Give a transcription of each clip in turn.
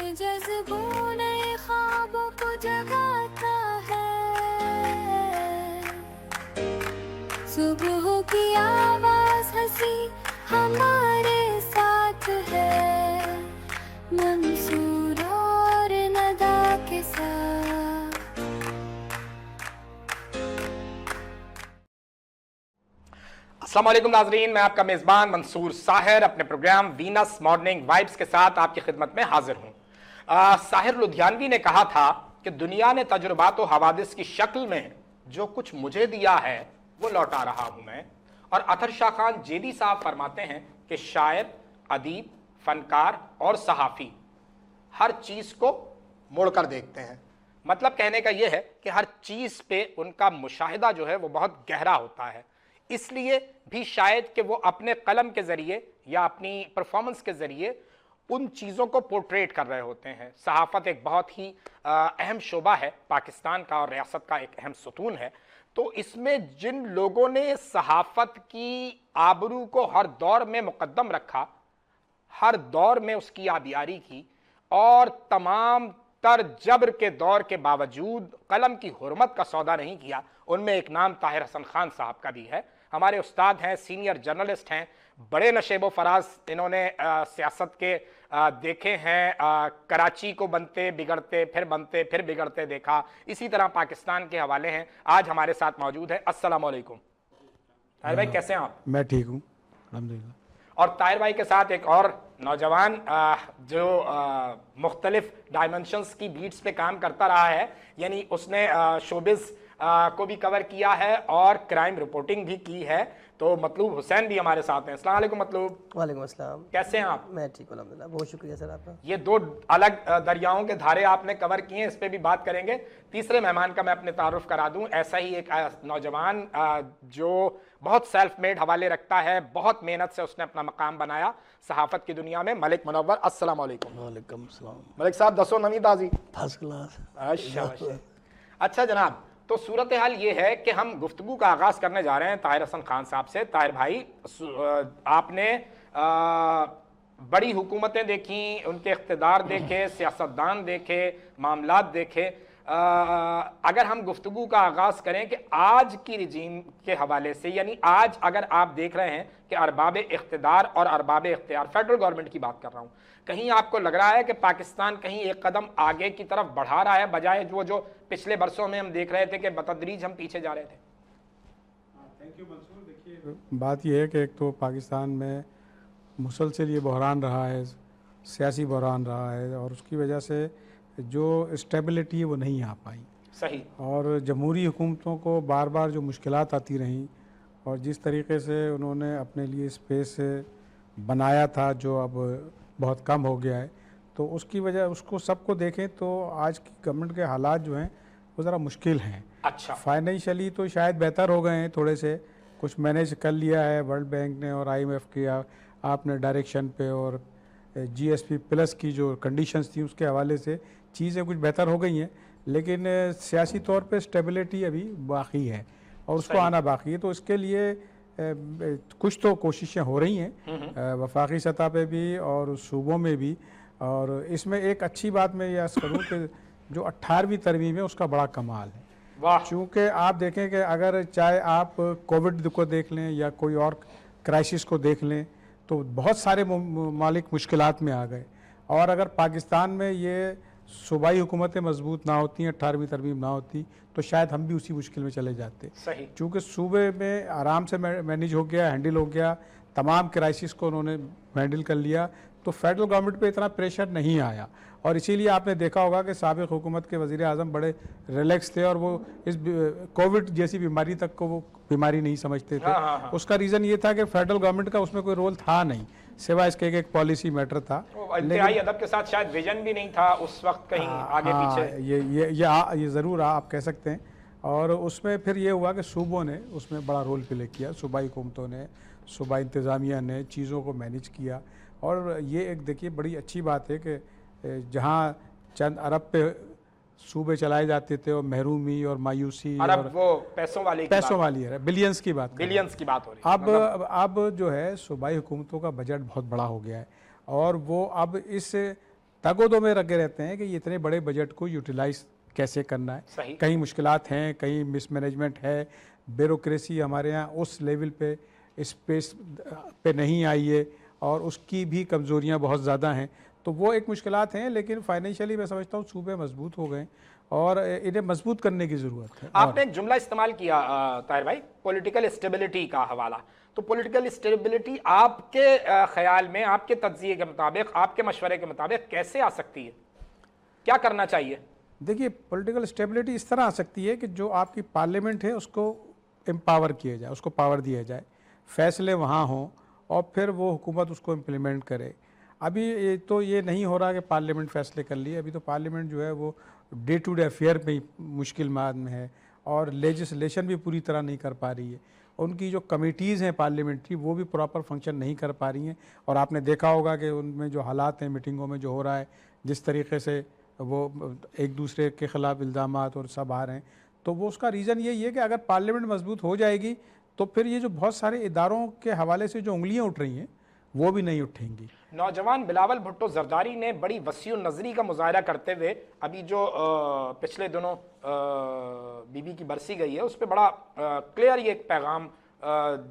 जज्बों नए ख्वाबों को जगाता है। सुबह की आवाज हंसी हमारे साथ है, मंसूर और नदा के साथ। अस्सलाम वालेकुम नाजरीन, मैं आपका मेज़बान मंसूर साहिर अपने प्रोग्राम वीनस मॉर्निंग वाइब्स के साथ आपकी खिदमत में हाजिर हूँ। साहिर लुधियानवी ने कहा था कि दुनिया ने तजुर्बात व हवादिस की शक्ल में जो कुछ मुझे दिया है वो लौटा रहा हूँ मैं। और अतर शाह खान जेदी साहब फरमाते हैं कि शायर, अदीब, फनकार और सहाफ़ी हर चीज़ को मुड़कर देखते हैं। मतलब कहने का यह है कि हर चीज़ पे उनका मुशाहिदा जो है वो बहुत गहरा होता है। इसलिए भी शायद कि वो अपने कलम के ज़रिए या अपनी परफॉर्मेंस के ज़रिए उन चीज़ों को पोर्ट्रेट कर रहे होते हैं। सहाफ़त एक बहुत ही अहम शोबा है पाकिस्तान का और रियासत का एक अहम सुतून है। तो इसमें जिन लोगों ने सहाफ़त की आबरू को हर दौर में मुक़द्दम रखा, हर दौर में उसकी आबियारी की और तमाम तर जबर के दौर के बावजूद कलम की हुर्मत का सौदा नहीं किया, उनमें एक नाम ताहिर हसन खान साहब का भी है। हमारे उस्ताद हैं, सीनियर जर्नलिस्ट हैं, बड़े नशेबो फराज इन्होंने सियासत के देखे हैं। कराची को बनते बिगड़ते फिर बनते फिर बिगड़ते देखा। इसी तरह पाकिस्तान के हवाले हैं। आज हमारे साथ मौजूद है। अस्सलाम वालेकुम ताहिर भाई, कैसे हैं आप? मैं ठीक हूँ अल्हम्दुलिल्लाह। और ताहिर भाई के साथ एक और नौजवान जो मुख्तलिफ डायमेंशंस की बीट्स पे काम करता रहा है, यानी उसने शोबिज़ को भी कवर किया है और क्राइम रिपोर्टिंग भी की है। तो मतलूब हुसैन भी हमारे साथ हैं। अस्सलाम वालेकुम मतलूब। वालेकुम अस्सलाम। कैसे हैं आप? मैं ठीक हूँ अल्हम्दुलिल्लाह, बहुत शुक्रिया सर आपका। ये दो अलग दरियाओं के धारे आपने कवर किए हैं, इस पर भी बात करेंगे। तीसरे मेहमान का मैं अपने तारुफ करा दूं। ऐसा ही एक नौजवान जो बहुत सेल्फ मेड हवाले रखता है, बहुत मेहनत से उसने अपना मकाम बनाया सहाफ़त की दुनिया में, मलिक मुनव्वर। अस्सलाम वालेकुम। वालेकुम सलाम। मलिक साहब दसो नवी ताज़ी। First class. अच्छा जनाब, तो सूरत हाल ये है कि हम गुफ्तगू का आगाज़ करने जा रहे हैं ताहिर हसन खान साहब से। ताहिर भाई, आपने बड़ी हुकूमतें देखी, उनके इक़्तिदार देखे, सियासतदान देखे, मामलात देखे। अगर हम गुफ्तगू का आगाज़ करें कि आज की रिजीम के हवाले से, यानी आज अगर आप देख रहे हैं कि अरबाब इक़्तिदार और अरबाब इख्तियार, फेडरल गवर्नमेंट की बात कर रहा हूँ, कहीं आपको लग रहा है कि पाकिस्तान कहीं एक कदम आगे की तरफ बढ़ा रहा है, बजाय जो पिछले बरसों में हम देख रहे थे कि बतदरीज हम पीछे जा रहे थे? Thank you Mansoor. देखिए, बात यह है कि एक तो पाकिस्तान में मुसलसल ये बहरान रहा है, सियासी बहरान रहा है, और उसकी वजह से जो स्टेबिलिटी है वो नहीं आ पाई। सही। और जमहूरी हुकूमतों को बार बार जो मुश्किलात आती रहीं और जिस तरीके से उन्होंने अपने लिए स्पेस बनाया था जो अब बहुत कम हो गया है, तो उसकी वजह उसको सबको देखें तो आज की गवर्नमेंट के हालात जो हैं वो ज़रा मुश्किल हैं। अच्छा। फाइनेंशियली तो शायद बेहतर हो गए हैं, थोड़े से कुछ मैनेज कर लिया है वर्ल्ड बैंक ने और IMF की आपने डायरेक्शन पे, और GSP प्लस की जो कंडीशंस थी उसके हवाले से चीज़ें कुछ बेहतर हो गई हैं, लेकिन सियासी तौर पे स्टेबिलिटी अभी बाकी है और उसको आना बाकी है। तो इसके लिए कुछ तो कोशिशें हो रही हैं वफाकी सतह पे भी और सूबों में भी। और इसमें एक अच्छी बात मैं ये अर्ज़ करूँ कि जो 18वीं तरमीम है उसका बड़ा कमाल है। वाह। चूँकि आप देखें कि अगर चाहे आप कोविड को देख लें या कोई और क्राइसिस को देख लें तो बहुत सारे ममालिक मुश्किलात में आ गए, और अगर पाकिस्तान में ये सूबाई हुकूमतें मजबूत ना होती, 18वीं तरमीम ना होती, तो शायद हम भी उसी मुश्किल में चले जाते। सही। चूँकि सूबे में आराम से मैनेज हो गया, हैंडल हो गया, तमाम क्राइसिस को उन्होंने हैंडल कर लिया, तो फेडरल गवर्नमेंट पे इतना प्रेशर नहीं आया। और इसीलिए आपने देखा होगा कि साबिक़ हुकूमत के वज़ीर आज़म बड़े रिलैक्स थे और वो इस कोविड जैसी बीमारी तक को वो बीमारी नहीं समझते थे। उसका रीज़न ये था कि फेडरल गवर्नमेंट का उसमें कोई रोल था नहीं, सिवाय इसके एक पॉलिसी मैटर था। इंतहाई अदब के साथ शायद विजन भी नहीं था उस वक्त कहीं आगे पीछे। ये ज़रूर आप कह सकते हैं। और उसमें फिर ये हुआ कि सूबों ने उसमें बड़ा रोल प्ले किया, सूबाई हुकूमतों ने, सूबाई इंतज़ामिया ने चीज़ों को मैनेज किया। और ये एक देखिए बड़ी अच्छी बात है कि जहाँ चंद अरब पे सूबे चलाए जाते थे और महरूमी और मायूसी अरब और वो पैसों वाली है, बिलियंस की बात हो रही है। अब जो है सूबाई हुकूमतों का बजट बहुत बड़ा हो गया है और वो अब इस ताकोदों में लगे रहते हैं कि ये इतने बड़े बजट को यूटिलाइज कैसे करना है। सही। कहीं मुश्किलात हैं, कहीं मिसमैनेजमेंट है, ब्यूरोक्रेसी हमारे यहाँ उस लेवल पे स्पेस पे नहीं आई है और उसकी भी कमज़ोरियाँ बहुत ज़्यादा हैं। तो वो एक मुश्किलात हैं, लेकिन फाइनेंशियली मैं समझता हूँ सूबे मजबूत हो गए और इन्हें मजबूत करने की ज़रूरत है। आपने एक जुमला इस्तेमाल किया ताहिर भाई, पॉलिटिकल स्टेबिलिटी का हवाला। तो पॉलिटिकल स्टेबिलिटी आपके ख्याल में, आपके तज्जिए के मुताबिक, आपके मशवरे के मुताबिक कैसे आ सकती है? क्या करना चाहिए? देखिए, पॉलिटिकल स्टेबिलिटी इस तरह आ सकती है कि जो आपकी पार्लियामेंट है उसको एम्पावर किया जाए, उसको पावर दिया जाए, फैसले वहाँ हों और फिर वो हुकूमत उसको इम्प्लीमेंट करे। अभी ये नहीं हो रहा कि पार्लियामेंट फैसले कर लिए। अभी तो पार्लियामेंट जो है वो डे टू डे अफेयर में ही मुश्किल में है और लेजिस्लेशन भी पूरी तरह नहीं कर पा रही है। उनकी जो कमेटीज़ हैं पार्लियामेंट्री, वो भी प्रॉपर फंक्शन नहीं कर पा रही हैं। और आपने देखा होगा कि उनमें जो हालात हैं मीटिंगों में जो हो रहा है, जिस तरीके से वो एक दूसरे के ख़िलाफ़ इल्ज़ामात और सब आ रहे हैं, तो वो उसका रीज़न यही है कि अगर पार्लियामेंट मजबूत हो जाएगी तो फिर ये जो बहुत सारे इदारों के हवाले से जो उंगलियां उठ रही हैं वो भी नहीं उठेंगी। नौजवान बिलावल भुट्टो जरदारी ने बड़ी वसी नज़री का मुजाहरा करते हुए अभी जो पिछले दिनों बीबी की बरसी गई है, उस पर बड़ा क्लियर ये एक पैगाम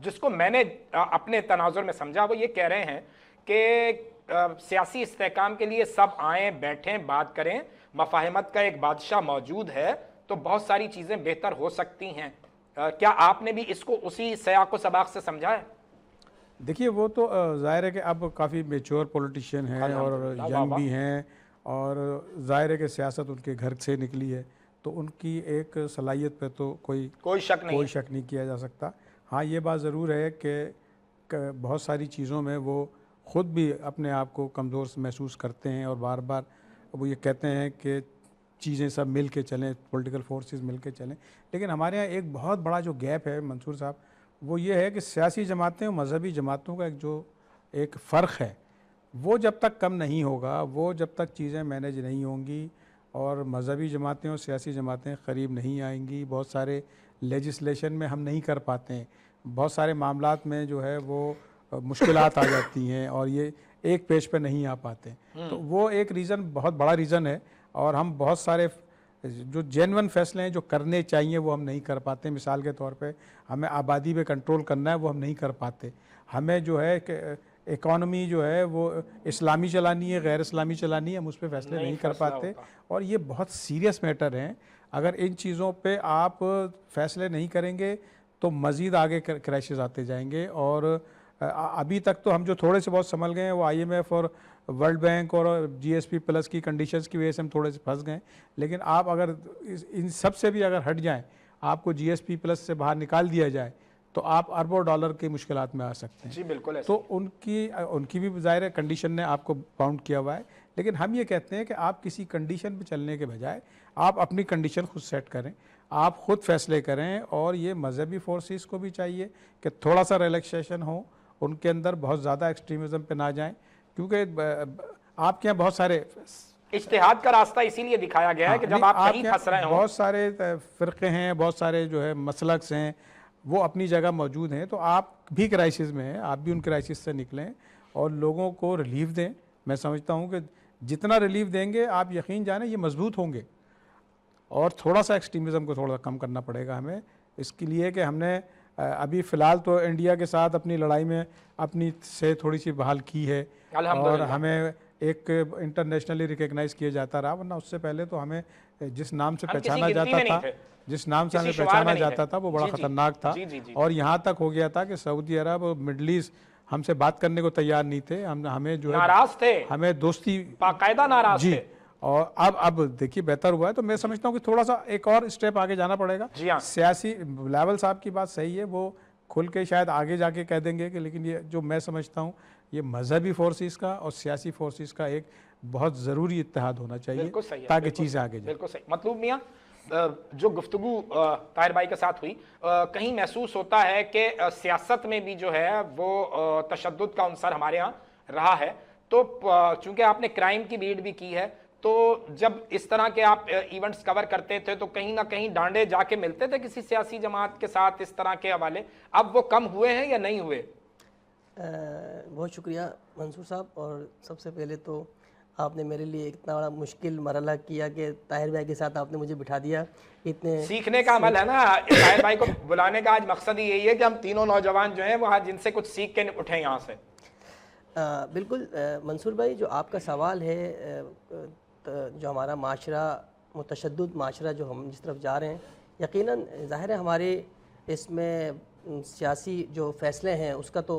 जिसको मैंने अपने तनाजुर में समझा, वो ये कह रहे हैं कि सियासी इस्तेहकाम के लिए सब आएँ, बैठें, बात करें, मफाहमत का एक बादशाह मौजूद है तो बहुत सारी चीज़ें बेहतर हो सकती हैं। क्या आपने भी इसको उसी सयाक़ व सबाक़ से समझा है? देखिए, वो तो ज़ाहिर है कि अब काफ़ी मेच्योर पॉलिटिशियन हैं और यंग भी हैं और ज़ाहिर है कि सियासत उनके घर से निकली है, तो उनकी एक सलाहियत पे तो कोई शक नहीं किया जा सकता। हाँ, ये बात ज़रूर है कि बहुत सारी चीज़ों में वो ख़ुद भी अपने आप को कमज़ोर महसूस करते हैं और बार बार वो ये कहते हैं कि चीज़ें सब मिल के चलें, पॉलिटिकल फोर्सेस मिल के चलें। लेकिन हमारे यहाँ एक बहुत बड़ा जो गैप है मंसूर साहब, वो ये है कि सियासी जमातें और मजहबी जमातों का एक फ़र्क है, वो जब तक कम नहीं होगा, वो जब तक चीज़ें मैनेज नहीं होंगी और मजहबी जमातें और सियासी जमातें करीब नहीं आएंगी, बहुत सारे लेजिस्लेशन में हम नहीं कर पाते हैं, बहुत सारे मामलात में जो है वो मुश्किलात आ जाती हैं और ये एक पेज पे नहीं आ पाते। तो वो एक रीज़न, बहुत बड़ा रीज़न है। और हम बहुत सारे जो जेन्युइन फैसले हैं जो करने चाहिए वो हम नहीं कर पाते। मिसाल के तौर पे हमें आबादी पे कंट्रोल करना है, वो हम नहीं कर पाते। हमें जो है इकॉनमी जो है वो इस्लामी चलानी है, गैर इस्लामी चलानी है, हम उस पर फैसले नहीं कर पाते। और ये बहुत सीरियस मैटर हैं। अगर इन चीज़ों पे आप फैसले नहीं करेंगे तो मज़ीद आगे क्राइसिस आते जाएंगे। और अभी तक तो हम जो थोड़े से बहुत संभल गए हैं वो IMF और वर्ल्ड बैंक और GSP प्लस की कंडीशंस की वजह से हम थोड़े से फंस गए। लेकिन आप अगर इन सब से भी अगर हट जाएं, आपको GSP प्लस से बाहर निकाल दिया जाए तो आप अरबों डॉलर की मुश्किलात में आ सकते हैं। जी बिल्कुल। तो उनकी भी ज़ाहिर है कंडीशन ने आपको बाउंड किया हुआ है। लेकिन हम ये कहते हैं कि आप किसी कंडीशन पे चलने के बजाय आप अपनी कंडीशन खुद सेट करें, आप खुद फैसले करें। और ये मजहबी फोर्सेस को भी चाहिए कि थोड़ा सा रिलैक्सेशन हो, उनके अंदर बहुत ज़्यादा एक्सट्रीमिज़म पे ना जाएं, क्योंकि आपके यहाँ बहुत सारे इज्तिहाद का रास्ता इसीलिए दिखाया गया है कि जब आप कहीं फंस रहे हो, बहुत सारे फ़िरक़े हैं, बहुत सारे जो है मसलक्स हैं, वो अपनी जगह मौजूद हैं। तो आप भी क्राइसिस में हैं, आप भी उन क्राइसिस से निकलें और लोगों को रिलीफ दें। मैं समझता हूँ कि जितना रिलीफ देंगे आप यकीन जाने ये मजबूत होंगे। और थोड़ा सा एक्सट्रीमिज़म को थोड़ा कम करना पड़ेगा हमें, इसके लिए कि हमने अभी फ़िलहाल तो इंडिया के साथ अपनी लड़ाई में अपनी से थोड़ी सी बहाल की है और हमें एक इंटरनेशनली रिकग्नाइज़ किया जाता रहा, वरना उससे पहले तो हमें जिस नाम से पहचाना जाता था, जिस नाम से हमें पहचाना जाता था वो बड़ा ख़तरनाक था। और यहाँ तक हो गया था कि सऊदी अरब और मिडल ईस्ट हमसे बात करने को तैयार नहीं थे, हमें जो है नाराज़ थे, हमें दोस्ती बाकायदा नाराज़ थे। और अब देखिए बेहतर हुआ है। तो मैं समझता हूँ कि थोड़ा सा एक और स्टेप आगे जाना पड़ेगा। जी हाँ। सियासी बिलावल साहब की बात सही है, वो खुल के शायद आगे जाके कह देंगे कि, लेकिन ये जो मैं समझता हूँ ये मजहबी फोर्सेस का और सियासी फोर्सेस का एक बहुत ज़रूरी इत्तेहाद होना चाहिए ताकि चीज़ें आगे जाए। बिल्कुल सही। मतलूब मियाँ, जो गुफ्तगू ताहिर भाई के साथ हुई, कहीं महसूस होता है कि सियासत में भी जो है वो तशद्दुद का अंसर हमारे यहाँ रहा है। तो चूंकि आपने क्राइम की बीट भी की है, तो जब इस तरह के आप इवेंट्स कवर करते थे तो कहीं ना कहीं डांडे जाके मिलते थे किसी सियासी जमात के साथ इस तरह के हवाले, अब वो कम हुए हैं या नहीं हुए? बहुत शुक्रिया मंसूर साहब। और सबसे पहले तो आपने मेरे लिए इतना बड़ा मुश्किल मरहला किया कि ताहिर भाई के साथ आपने मुझे बिठा दिया। इतने सीखने का अमल है ना, ताहिर भाई को बुलाने का आज मकसद ही यही है कि हम तीनों नौजवान जो हैं वो आज जिनसे कुछ सीख के उठे यहाँ से। बिल्कुल मंसूर भाई, जो आपका सवाल है, जो हमारा माशरा मुतशद्दिद माशरा जो हम जिस तरफ जा रहे हैं, यकीनन ज़ाहिर है हमारे इसमें सियासी जो फ़ैसले हैं उसका तो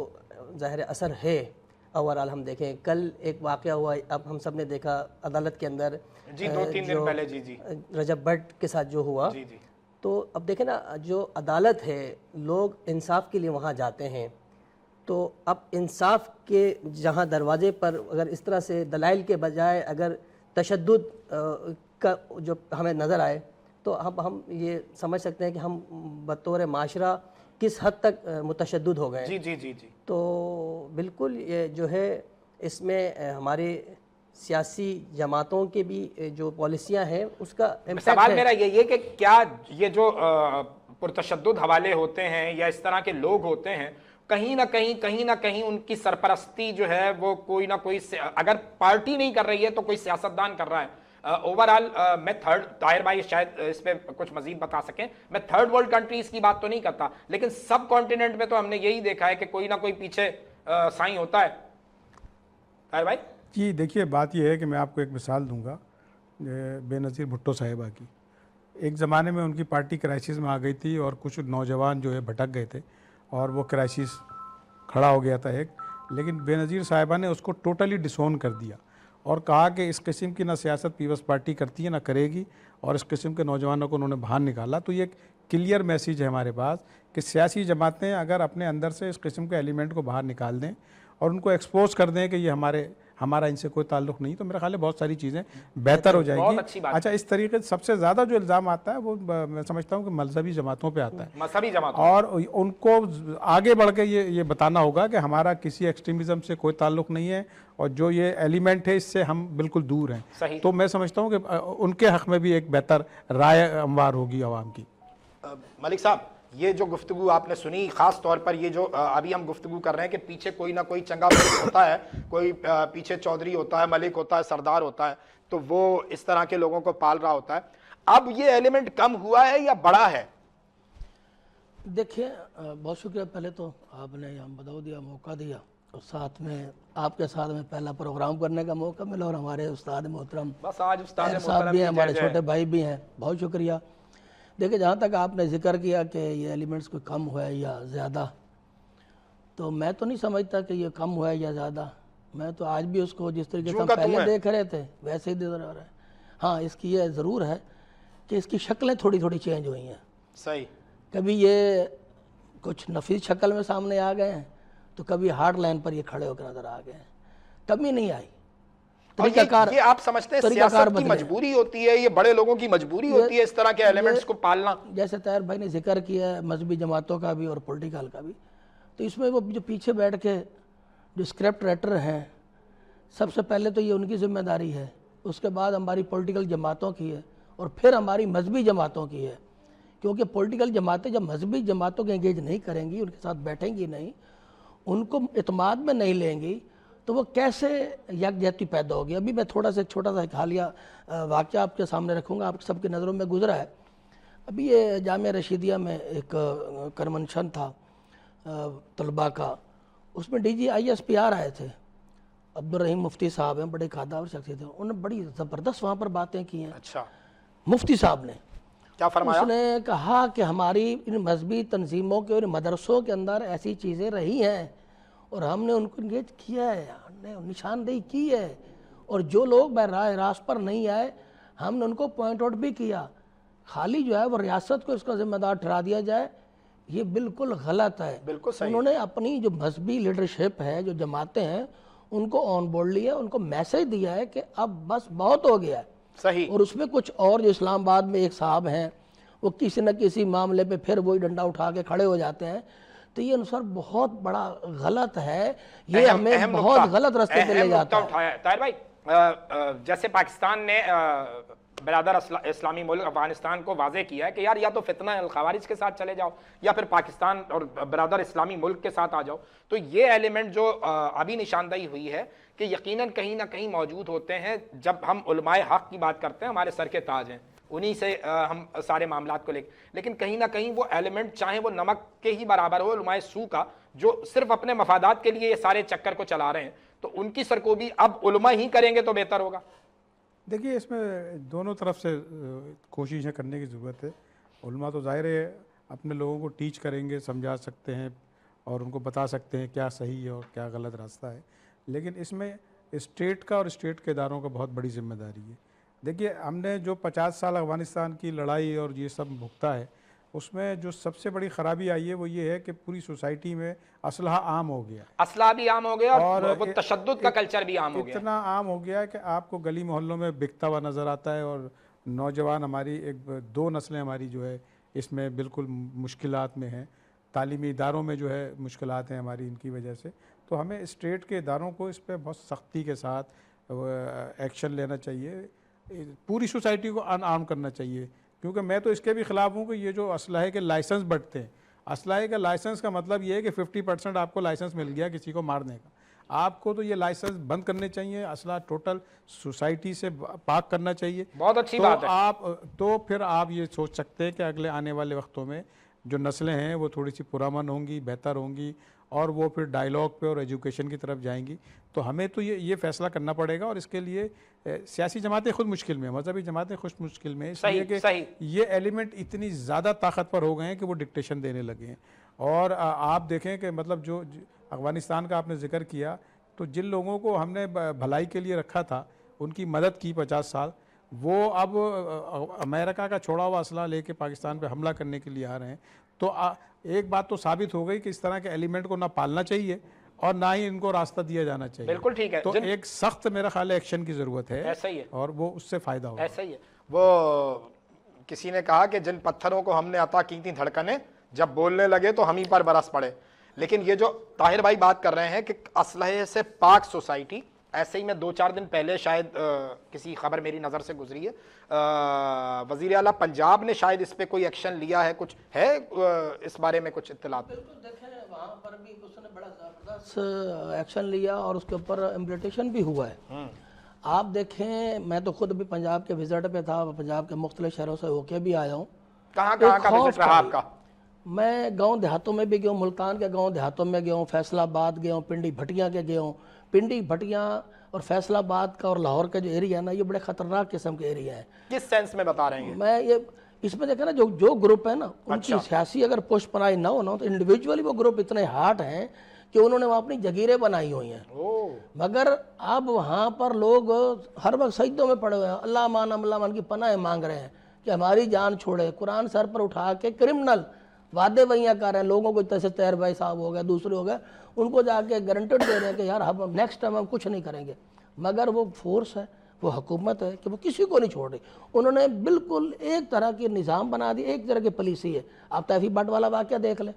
ज़ाहिर असर है। ओवरऑल हम देखें, कल एक वाक़या हुआ, अब हम सब ने देखा अदालत के अंदर जी, 2-3 दिन पहले जी रजब भट्ट के साथ जो हुआ। जी। तो अब देखें ना, जो अदालत है, लोग इंसाफ के लिए वहाँ जाते हैं, तो अब इंसाफ के जहाँ दरवाजे पर अगर इस तरह से दलाइल के बजाय अगर तशद्दुद का जो हमें नज़र आए, तो हम ये समझ सकते हैं कि हम बतौर माशरा किस हद तक मुतशद्दिद हो गए हैं। जी। तो बिल्कुल ये जो है, इसमें हमारे सियासी जमातों के भी जो पॉलिसियाँ हैं उसका इम्पैक्ट सवाल है। मेरा यही है कि क्या ये जो पुरतशद्दुद हवाले होते हैं या इस तरह के लोग होते हैं, कहीं ना कहीं उनकी सरपरस्ती जो है वो कोई ना कोई, अगर पार्टी नहीं कर रही है तो कोई सियासतदान कर रहा है। ओवरऑल मैं थर्ड, ताहिर भाई शायद इस पे कुछ मजीद बता सकें, मैं थर्ड वर्ल्ड कंट्रीज की बात तो नहीं करता, लेकिन सब कॉन्टिनेंट में तो हमने यही देखा है कि कोई ना कोई पीछे साईं होता है। ताहिर भाई जी देखिए, बात यह है कि मैं आपको एक मिसाल दूंगा बेनज़ीर भुट्टो साहिबा की। एक ज़माने में उनकी पार्टी क्राइसिस में आ गई थी और कुछ नौजवान जो है भटक गए थे और वो क्राइसिस खड़ा हो गया था एक, लेकिन बेनज़ीर साहिबा ने उसको टोटली डिसोन कर दिया और कहा कि इस किस्म की ना सियासत पीपल्स पार्टी करती है ना करेगी, और इस किस्म के नौजवानों को उन्होंने बाहर निकाला। तो ये एक क्लियर मैसेज है हमारे पास कि सियासी जमातें अगर अपने अंदर से इस किस्म के एलिमेंट को बाहर निकाल दें और उनको एक्सपोज कर दें कि ये हमारा इनसे कोई ताल्लुक़ नहीं, तो मेरा ख्याल है बहुत सारी चीज़ें बेहतर हो जाएगी। अच्छा, इस तरीके से सबसे ज़्यादा जो इल्ज़ाम आता है वो मैं समझता हूँ कि मजहबी जमातों पे आता है, मजहबी जमातों, और उनको आगे बढ़ के ये बताना होगा कि हमारा किसी एक्सट्रीमिज़म से कोई ताल्लुक़ नहीं है और जो ये एलिमेंट है इससे हम बिल्कुल दूर हैं। तो मैं समझता हूँ कि उनके हक़ में भी एक बेहतर राय हमवार होगी आवाम की। मलिक साहब, ये जो गुफ्तगू आपने सुनी, ख़ास तौर पर ये जो अभी हम गुफ्तगू कर रहे हैं कि पीछे कोई ना कोई चंगा मलिक होता है, कोई पीछे चौधरी होता है, मलिक होता है, सरदार होता है, तो वो इस तरह के लोगों को पाल रहा होता है। अब ये एलिमेंट कम हुआ है या बढ़ा है? देखिए, बहुत शुक्रिया, पहले तो आपने हम बता दिया, मौका दिया, और साथ में आपके साथ में पहला प्रोग्राम करने का मौका मिला, और हमारे उस्ताद मोहतरम बस आज उस्ताद साहब भी हैं, हमारे छोटे भाई भी हैं, बहुत शुक्रिया। देखिए, जहाँ तक आपने जिक्र किया कि ये एलिमेंट्स कोई कम हुआ है या ज़्यादा, तो मैं तो नहीं समझता कि ये कम हुआ है या ज़्यादा। मैं तो आज भी उसको जिस तरीके से हम पहले देख रहे थे वैसे ही नजर आ रहा है। हाँ, इसकी ये ज़रूर है कि इसकी शक्लें थोड़ी थोड़ी चेंज हुई हैं। सही, कभी ये कुछ नफीस शक्ल में सामने आ गए हैं, तो कभी हार्ड लाइन पर ये खड़े होकर नज़र आ गए हैं, कमी नहीं आई। ये आप समझते हैं सियासत की मजबूरी होती है, ये बड़े लोगों की मजबूरी होती है इस तरह के एलिमेंट्स को पालना? जैसे ताहिर भाई ने जिक्र किया है मजहबी जमातों का भी और पॉलिटिकल का भी, तो इसमें वो जो पीछे बैठ के जो स्क्रिप्ट राइटर हैं, सबसे पहले तो ये उनकी जिम्मेदारी है, उसके बाद हमारी पॉलिटिकल जमातों की है, और फिर हमारी मजहबी जमातों की है। क्योंकि पॉलिटिकल जमातें जब मजहबी जमातों के एंगेज नहीं करेंगी, उनके साथ बैठेंगी नहीं, उनको इत्मीनान में नहीं लेंगी, तो वो कैसे यकजहती पैदा होगी। अभी मैं थोड़ा सा छोटा सा एक हालिया वाक़या आपके सामने रखूँगा, आप सबकी नज़रों में गुजरा है। अभी ये जामिया रशीदिया में एक कन्वेंशन था तलबा का, उसमें DGISPR आए थे, अब्दुल रहीम मुफ्ती साहब हैं, बड़े कादावर शख्सियत हैं, उन्होंने बड़ी ज़बरदस्त वहाँ पर बातें की हैं। अच्छा, मुफ्ती साहब ने क्या फरमाया? उसने कहा कि हमारी इन मजहबी तंजीमों के और मदरसों के अंदर ऐसी चीज़ें रही हैं और हमने उनको इंगेज किया है, हमने निशानदेही की है, और जो लोग बहराह रास्त पर नहीं आए हमने उनको पॉइंट आउट भी किया। खाली जो है वो रियासत को इसका जिम्मेदार ठहरा दिया जाए, ये बिल्कुल गलत है। बिल्कुल सही। उन्होंने अपनी जो मजहबी लीडरशिप है, जो जमातें हैं, उनको ऑन बोर्ड लिया, उनको मैसेज दिया है कि अब बस बहुत हो गया है। सही। और उसमें कुछ और जो इस्लामाबाद में एक साहब हैं, वो किसी न किसी मामले पे फिर वही डंडा उठा के खड़े हो जाते हैं, तो ये अनुसार बहुत बड़ा गलत है, ये हमें बहुत गलत रास्ते पे ले जाता है। ताहिर भाई, जैसे पाकिस्तान ने बरादर इस्लामी मुल्क अफगानिस्तान को वाजे किया है कि यार या तो फितना अल खवारिज के साथ चले जाओ या फिर पाकिस्तान और बरादर इस्लामी मुल्क के साथ आ जाओ। तो ये एलिमेंट जो अभी निशानदाही हुई है कि यकीनन कहीं ना कहीं मौजूद होते हैं। जब हम उलमाए हक की बात करते हैं, हमारे सर के ताज हैं, उन्हीं से हम सारे मामलात को लेकिन कहीं ना कहीं वो एलिमेंट चाहे वो नमक के ही बराबर हो उलमाए सू का, जो सिर्फ अपने मफादात के लिए ये सारे चक्कर को चला रहे हैं, तो उनकी सरकोबी अब उलमा ही करेंगे तो बेहतर होगा। देखिए, इसमें दोनों तरफ से कोशिशें करने की ज़रूरत है। उलमा तो ज़ाहिर है अपने लोगों को टीच करेंगे, समझा सकते हैं और उनको बता सकते हैं क्या सही है और क्या गलत रास्ता है, लेकिन इसमें स्टेट का और स्टेट के इदारों का बहुत बड़ी जिम्मेदारी है। देखिए, हमने जो 50 साल अफ़गानिस्तान की लड़ाई और ये सब भुगता है, उसमें जो सबसे बड़ी ख़राबी आई है वो ये है कि पूरी सोसाइटी में असलहा आम हो गया, असला भी आम हो गया और वो तशद्दुद का कल्चर भी आम हो गया। इतना आम हो गया है कि आपको गली मोहल्लों में बिकता हुआ नज़र आता है और नौजवान हमारी दो नस्लें हमारी जो है इसमें बिल्कुल मुश्किलात में हैं। तालीमी इदारों में जो है मुश्किलात हैं हमारी इनकी वजह से। तो हमें स्टेट के इदारों को इस पर बहुत सख्ती के साथ एक्शन लेना चाहिए, पूरी सोसाइटी को अनआर्म करना चाहिए। क्योंकि मैं तो इसके भी ख़िलाफ़ हूँ कि ये जो असलहे के लाइसेंस बढ़ते हैं, असलहे का लाइसेंस का मतलब ये है कि 50% आपको लाइसेंस मिल गया किसी को मारने का, आपको तो ये लाइसेंस बंद करने चाहिए, असला टोटल सोसाइटी से पाक करना चाहिए। बहुत अच्छी तो बात है। तो फिर आप ये सोच सकते हैं कि अगले आने वाले वक्तों में जो नस्लें हैं वो थोड़ी सी पुरअमन होंगी, बेहतर होंगी और वो फिर डायलॉग पे और एजुकेशन की तरफ जाएंगी। तो हमें तो ये फैसला करना पड़ेगा और इसके लिए सियासी जमातें खुद मुश्किल में, मजहबी जमातें खुद मुश्किल में, इसलिए कि ये एलिमेंट इतनी ज़्यादा ताकतवर हो गए हैं कि वो डिक्टेशन देने लगे हैं। और आप देखें कि मतलब जो अफ़गानिस्तान का आपने जिक्र किया, तो जिन लोगों को हमने भलाई के लिए रखा था, उनकी मदद की 50 साल, वो अब अमेरिका का छोड़ा हुआ असला लेके पाकिस्तान पे हमला करने के लिए आ रहे हैं। तो एक बात तो साबित हो गई कि इस तरह के एलिमेंट को ना पालना चाहिए और ना ही इनको रास्ता दिया जाना चाहिए। बिल्कुल ठीक है। तो एक सख्त मेरा ख्याल है एक्शन की ज़रूरत है। ऐसा ही है और वो उससे फ़ायदा होगा। ऐसा ही है। वो किसी ने कहा कि जिन पत्थरों को हमने अता की थी धड़कनें, जब बोलने लगे तो हम ही पर बरस पड़े। लेकिन ये जो ताहिर भाई बात कर रहे हैं कि असलहे से पाक सोसाइटी, ऐसे ही मैं 2-4 दिन पहले शायद किसी खबर मेरी नज़र से गुजरी है, वज़ीर आला पंजाब ने शायद इस पे कोई एक्शन लिया है, कुछ है इस बारे में कुछ इत्तला? बिल्कुल, देखें वहाँ पर भी उसने बड़ा ज़बरदस्त एक्शन लिया और उसके ऊपर इम्प्लीमेंटेशन भी हुआ है। आप देखें, मैं तो खुद भी पंजाब के विजिट पे था, पंजाब के मुख्तलिफ शहरों से होके भी आया हूँ। कहाँ का विजिट रहा आपका? मैं गांव देहातों में भी गया हूँ, मुल्तान के गांव देहातों में गया हूँ, फैसलाबाद गया हूँ, पिंडी भटियाँ के गया हूँ। पिंडी भटियाँ और फैसलाबाद का और लाहौर का जो एरिया है ना, ये बड़े ख़तरनाक किस्म के एरिया है। किस सेंस में बता रहे हैं? मैं ये इसमें देखा ना, जो ग्रुप है ना, उनकी सियासी अगर पुष्पनाई ना हो ना, तो इंडिविजुअली वो ग्रुप इतने हार्ड हैं कि उन्होंने वहाँ अपनी जगीरें बनाई हुई हैं। मगर अब वहाँ पर लोग हर वक्त सजदों में पड़े हुए हैं, अल्लाह मान की पनाह मांग रहे हैं कि हमारी जान छोड़े। कुरान सर पर उठा के क्रिमिनल वादे वहियाँ कर रहे हैं लोगों को, जैसे तैर भाई साहब हो गए, दूसरे हो गए, उनको जाके गारंटेड दे रहे हैं कि यार हम नेक्स्ट टाइम हम कुछ नहीं करेंगे। मगर वो फोर्स है, वो हुकूमत है कि वो किसी को नहीं छोड़ रही। उन्होंने बिल्कुल एक तरह की निज़ाम बना दी, एक तरह की पुलिसी है। आप तैफी बट वाला वाक़या देख लें,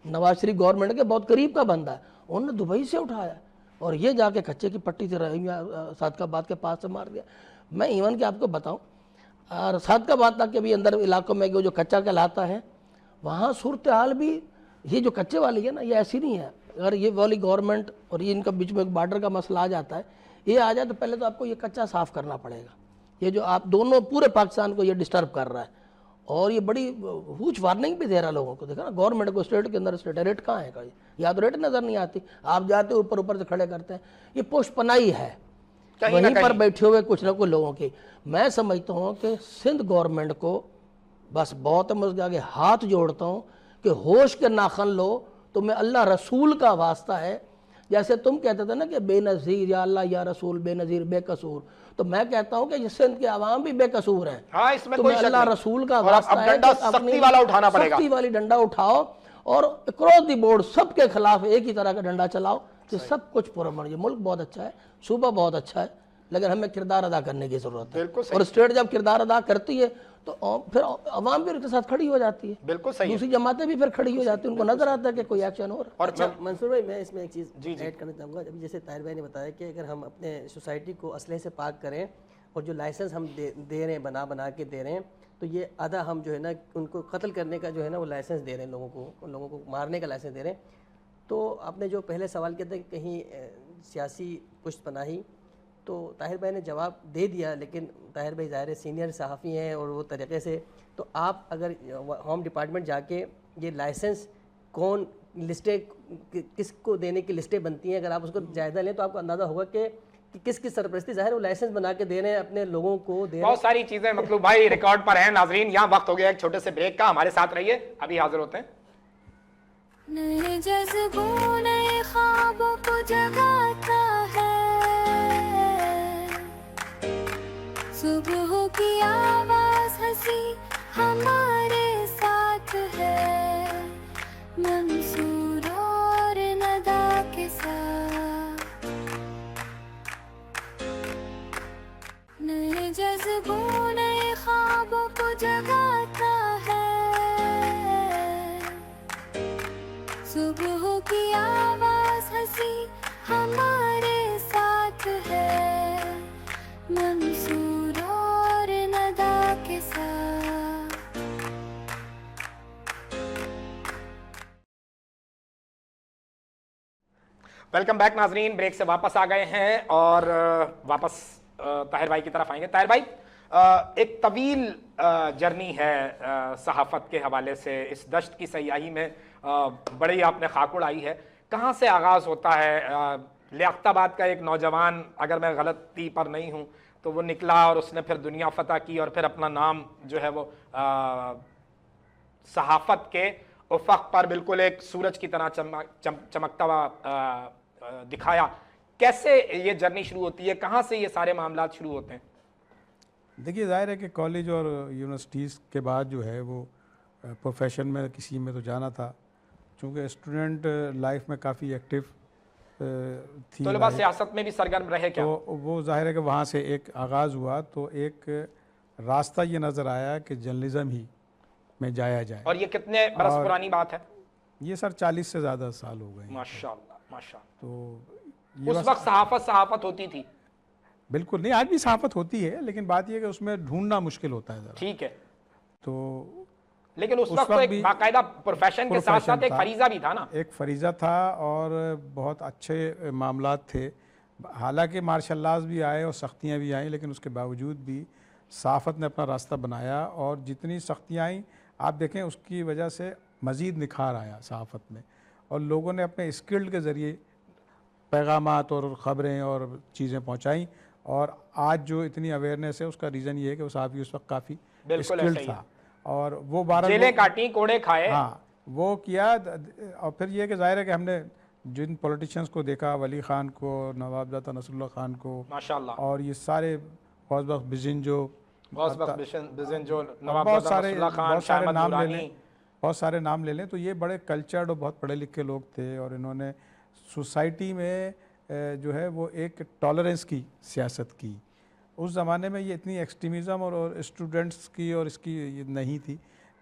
नवाज शरीफ गवर्नमेंट के बहुत करीब का बंदा है, उन्होंने दुबई से उठाया और ये जाके कच्चे की पट्टी से सादकाबाद के पास से मार दिया। मैं इवन कि आपको बताऊँ, और सादकाबाद तक के भी अंदर इलाकों में जो कच्चा कहलाता है, वहाँ सूरत हाल भी ये जो कच्चे वाली है ना, ये ऐसी नहीं है। अगर ये वाली गवर्नमेंट और ये इनका बीच में एक बॉर्डर का मसला आ जाता है, ये आ जाए तो पहले तो आपको ये कच्चा साफ़ करना पड़ेगा। ये जो आप दोनों पूरे पाकिस्तान को ये डिस्टर्ब कर रहा है और ये बड़ी हुज वार्निंग भी दे रहा है लोगों को। देखा ना गवर्नमेंट को, स्टेट के अंदर स्टेट है, रेट कहाँ है कहीं, या तो रेट नज़र नहीं आती, आप जाते हो ऊपर से खड़े करते हैं। ये पुष्पनाई है वहीं पर बैठे हुए कुछ ना कुछ लोगों की। मैं समझता हूँ कि सिंध गवर्नमेंट को बस बहुत मैं उसके आगे हाथ जोड़ता हूँ कि होश के नाखन लो, तुम्हें अल्लाह रसूल का वास्ता है। जैसे तुम कहते थे ना कि बेनज़ीर, या अल्लाह या रसूल, बेनज़ीर बेकसूर, तो मैं कहता हूँ कि ये सिंध के आवाम भी बेकसूर हैं। हाँ, इसमें तुम्हें कोई अल्लाह रसूल का वास्ता है, सख्ती वाला उठाना पड़ेगा, सख्ती वाली डंडा उठाओ और क्रॉस द बोर्ड सबके खिलाफ एक ही तरह का डंडा चलाओ, तो सब कुछ पुरअमन। ये मुल्क बहुत अच्छा है, सूबा बहुत अच्छा है, लेकिन हमें किरदार अदा करने की जरूरत है। और स्टेट जब किरदार अदा करती है तो फिर अवाम भी उनके साथ खड़ी हो जाती है। बिल्कुल सही। दूसरी जमातें भी फिर खड़ी हो जाती है, उनको नजर आता है कि कोई एक्शन हो रहा है। और अच्छा मंसूर भाई, मैं इसमें एक चीज़ ऐड करना चाहूँगा। अभी जैसे ताहिर भाई ने बताया कि अगर हम अपने सोसाइटी को असलहे से पाक करें और जो लाइसेंस हम दे रहे हैं, बना बना के दे रहे हैं, तो ये आधा हम जो है ना उनको कत्ल करने का जो है ना वो लाइसेंस दे रहे हैं लोगों को, उन लोगों को मारने का लाइसेंस दे रहे हैं। तो आपने जो पहले सवाल किया था कि कहीं सियासी पुष्टपनाही, तो ताहिर भाई ने जवाब दे दिया, लेकिन ताहिर भाई ज़ाहिर सीनियर सहाफ़ी हैं और वो तरीक़े से, तो आप अगर होम डिपार्टमेंट जाके ये लाइसेंस कौन लिस्टें किसको देने की लिस्टें बनती हैं, अगर आप उसको जायज़ा लें तो आपको अंदाज़ा होगा कि किस किस सरपरस्ती, ज़ाहिर वो लाइसेंस बना के दे रहे हैं अपने लोगों को, दे रहे बहुत सारी चीजें मतलब भाई रिकॉर्ड पर हैं। नाजरीन, यहाँ वक्त हो गया एक छोटे से ब्रेक का, हमारे साथ रहिए, अभी हाजिर होते हैं। नए जज्बों नए ख्वाबों को जगाता है, सुबह की आवाज हंसी हमारे साथ है, मंसूर और नदा के साथ। नए जज्बों नए ख्वाबों को जगाता है, सुबह की आवाज हंसी हमारे साथ है, मंसूर और नदा के साथ। वेलकम बैक नाजरीन, ब्रेक से वापस आ गए हैं और वापस ताहिर भाई की तरफ आएंगे। ताहिर भाई, एक तवील जर्नी है सहाफ़त के हवाले से, इस दश्त की सयाही में बड़ी आपने खाक उड़ाई है। कहाँ से आगाज़ होता है? लियाकताबाद का एक नौजवान, अगर मैं गलती पर नहीं हूँ तो वो निकला और उसने फिर दुनिया फतह की और फिर अपना नाम जो है वो सहाफ़त के उफ़क़ पर बिल्कुल एक सूरज की तरह चमकता हुआ दिखाया। कैसे ये जर्नी शुरू होती है, कहाँ से ये सारे मामला शुरू होते हैं? देखिए, जाहिर है कि कॉलेज और यूनिवर्सिटीज़ के बाद जो है वो प्रोफेशन में किसी में तो जाना था, चूँकि स्टूडेंट लाइफ में काफ़ी एक्टिव थी, तलबा सियासत में भी सरगर्म रहे क्या? तो वो जाहिर है कि वहाँ से एक आगाज़ हुआ, तो एक रास्ता ये नज़र आया कि जर्नलिज़म ही में जाया जाए। और ये कितने बरस पुरानी बात है? ये सर 40 से ज़्यादा साल हो गए हैं। माशाअल्लाह, माशाअल्लाह। तो ये उस वक्त सहाफ़त होती थी। बिल्कुल नहीं, आज भी सहाफ़त होती है, लेकिन बात यह है कि उसमें ढूंढना मुश्किल होता है ज़रा। ठीक है, तो लेकिन उस वक्त तो एक बाकायदा प्रोफेशन के साथ साथ एक फरीज़ा भी था ना? एक फरीज़ा था और बहुत अच्छे मामलात थे। हालांकि मार्शल लॉज भी आए और सख्तियाँ भी आई, लेकिन उसके बावजूद भी सहाफ़त ने अपना रास्ता बनाया, और जितनी सख्तियाँ आई आप देखें उसकी वजह से मज़ीद निखार आया सहाफ़त में, और लोगों ने अपने स्किल्ड के ज़रिए पैगामात और ख़बरें और चीज़ें पहुँचाई, और आज जो इतनी अवेयरनेस है उसका रीज़न ये है कि वो सहाफ़ी उस वक्त काफ़ी स्किल्ड था, और वो 12 जेलें काटी, कोड़े खाए, हाँ वो किया। और फिर ये कि जाहिर है कि हमने जिन पॉलिटिशियंस को देखा, वली ख़ान को, नवाबजादा नसरुल्लाह ख़ान को माशाअल्लाह, और ये सारे बहुत बिजिंजो बहुत सारे नाम ले लें, तो ये बड़े कल्चर्ड और बहुत पढ़े लिखे लोग थे, और इन्होंने सोसाइटी में जो है वो एक टॉलरेंस की सियासत की। उस ज़माने में ये इतनी एक्सट्रीमिज़म और स्टूडेंट्स की और इसकी ये नहीं थी।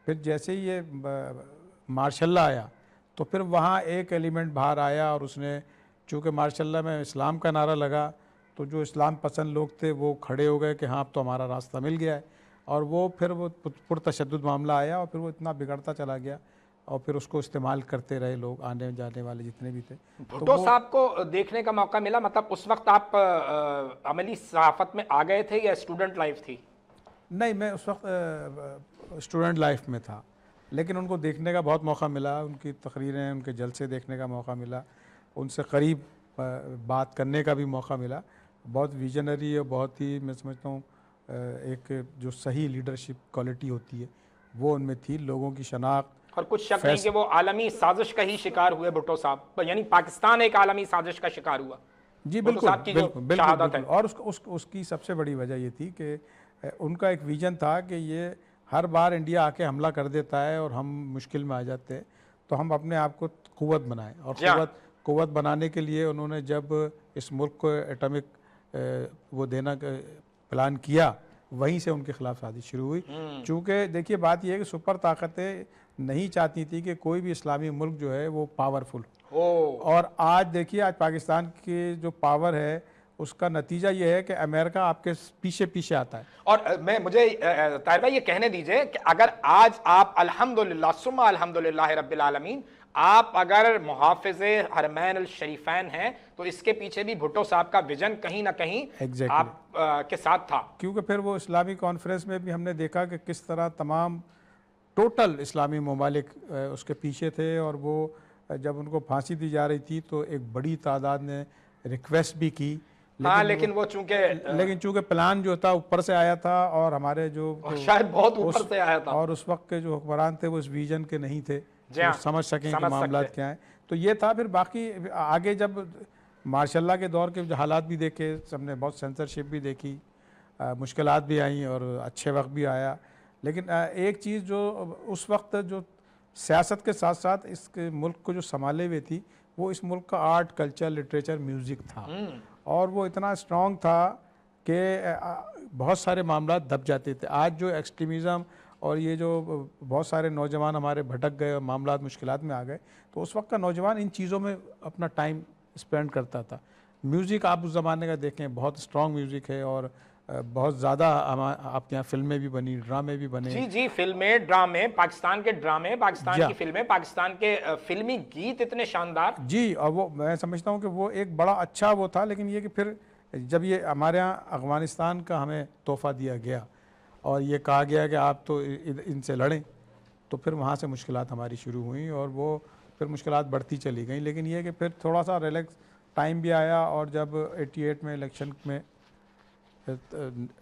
फिर जैसे ही ये मार्शल लॉ आया तो फिर वहाँ एक एलिमेंट बाहर आया, और उसने चूँकि मार्शल लॉ में इस्लाम का नारा लगा, तो जो इस्लाम पसंद लोग थे वो खड़े हो गए कि हाँ अब तो हमारा रास्ता मिल गया है, और वो फिर वो पुरतशद्दुद मामला आया, और फिर वो इतना बिगड़ता चला गया, और फिर उसको इस्तेमाल करते रहे लोग, आने जाने वाले जितने भी थे। भुट्टो साहब को देखने का मौका मिला, मतलब उस वक्त आप अमली सहाफ़त में आ गए थे या स्टूडेंट लाइफ थी? नहीं, मैं उस वक्त स्टूडेंट लाइफ में था, लेकिन उनको देखने का बहुत मौका मिला, उनकी तकरीरें, उनके जलसे देखने का मौका मिला, उनसे करीब बात करने का भी मौका मिला। बहुत विजनरी और बहुत ही, मैं समझता हूँ, एक जो सही लीडरशिप क्वालिटी होती है वो उनमें थी, लोगों की शनाख्त। और कुछ शक नहीं कि वो आलमी साजिश का ही शिकार हुए भुट्टो साहब, यानी पाकिस्तान एक आलमी साजिश का शिकार हुआ। जी बिल्कुल बिल्कुल। और उसकी सबसे बड़ी वजह ये थी कि उनका एक विजन था कि ये हर बार इंडिया आके हमला कर देता है और हम मुश्किल में आ जाते हैं, तो हम अपने आप को क़ुव्वत बनाएं, और क़ुव्वत बनाने के लिए उन्होंने जब इस मुल्क को एटॉमिक वो देना प्लान किया, वहीं से उनके खिलाफ साजिश शुरू हुई। चूँकि देखिए बात यह है कि सुपर ताकतें नहीं चाहती थी कि कोई भी इस्लामी मुल्क जो है वो पावरफुल हो, और आज देखिए आज पाकिस्तान की जो पावर है उसका नतीजा ये है कि अमेरिका आपके पीछे पीछे आता है। और मुझे ताहिर भाई ये कहने दीजिए कि अगर आज आप अल्हम्दुलिल्लाह सुम्मा अल्हम्दुलिल्लाह रब्बिल आलमीन आप अगर मुहाफ़िज़े हरमैन अल शरीफैन हैं तो इसके पीछे भी भुट्टो साहब का विजन कहीं ना कहीं आप के साथ था, क्योंकि फिर वो इस्लामी कॉन्फ्रेंस में भी हमने देखा कि किस तरह तमाम टोटल इस्लामी ममालिक उसके पीछे थे, और वो जब उनको फांसी दी जा रही थी तो एक बड़ी तादाद ने रिक्वेस्ट भी की। हाँ, लेकिन चूंकि प्लान जो था ऊपर से आया था और हमारे जो शायद बहुत ऊपर से आया था, और उस वक्त के जो हुक्मरान थे वो इस विजन के नहीं थे हाँ, समझ सकें कि मामला क्या है। तो ये था। फिर बाकी आगे जब मार्शल्ला के दौर के जो हालात भी देखे, हमने बहुत सेंसरशिप भी देखी, मुश्किलात भी आई और अच्छे वक्त भी आया। लेकिन एक चीज़ जो उस वक्त जो सियासत के साथ साथ इस मुल्क को जो संभाले हुए थी वो इस मुल्क का आर्ट, कल्चर, लिटरेचर, म्यूज़िक था, और वो इतना स्ट्रॉन्ग था कि बहुत सारे मामला दब जाते थे। आज जो एक्सट्रीमिज़म और ये जो बहुत सारे नौजवान हमारे भटक गए और मामला मुश्किलात में आ गए, तो उस वक्त का नौजवान इन चीज़ों में अपना टाइम स्पेंड करता था। म्यूज़िक आप उस ज़माने का देखें, बहुत स्ट्रॉन्ग म्यूज़िक है, और बहुत ज़्यादा आपके यहाँ फिल्में भी बनी, ड्रामे भी बने। जी जी, फिल्में, ड्रामे, पाकिस्तान के ड्रामे, पाकिस्तान की फिल्में, पाकिस्तान के फिल्मी गीत इतने शानदार। जी, और वो मैं समझता हूँ कि वो एक बड़ा अच्छा वो था। लेकिन ये कि फिर जब ये हमारे यहाँ अफ़गानिस्तान का हमें तोहफ़ा दिया गया और ये कहा गया कि आप तो इनसे लड़ें, तो फिर वहाँ से मुश्किलात हमारी शुरू हुई और वो फिर मुश्किलात बढ़ती चली गई। लेकिन ये कि फिर थोड़ा सा रिलैक्स टाइम भी आया, और जब 88 में इलेक्शन में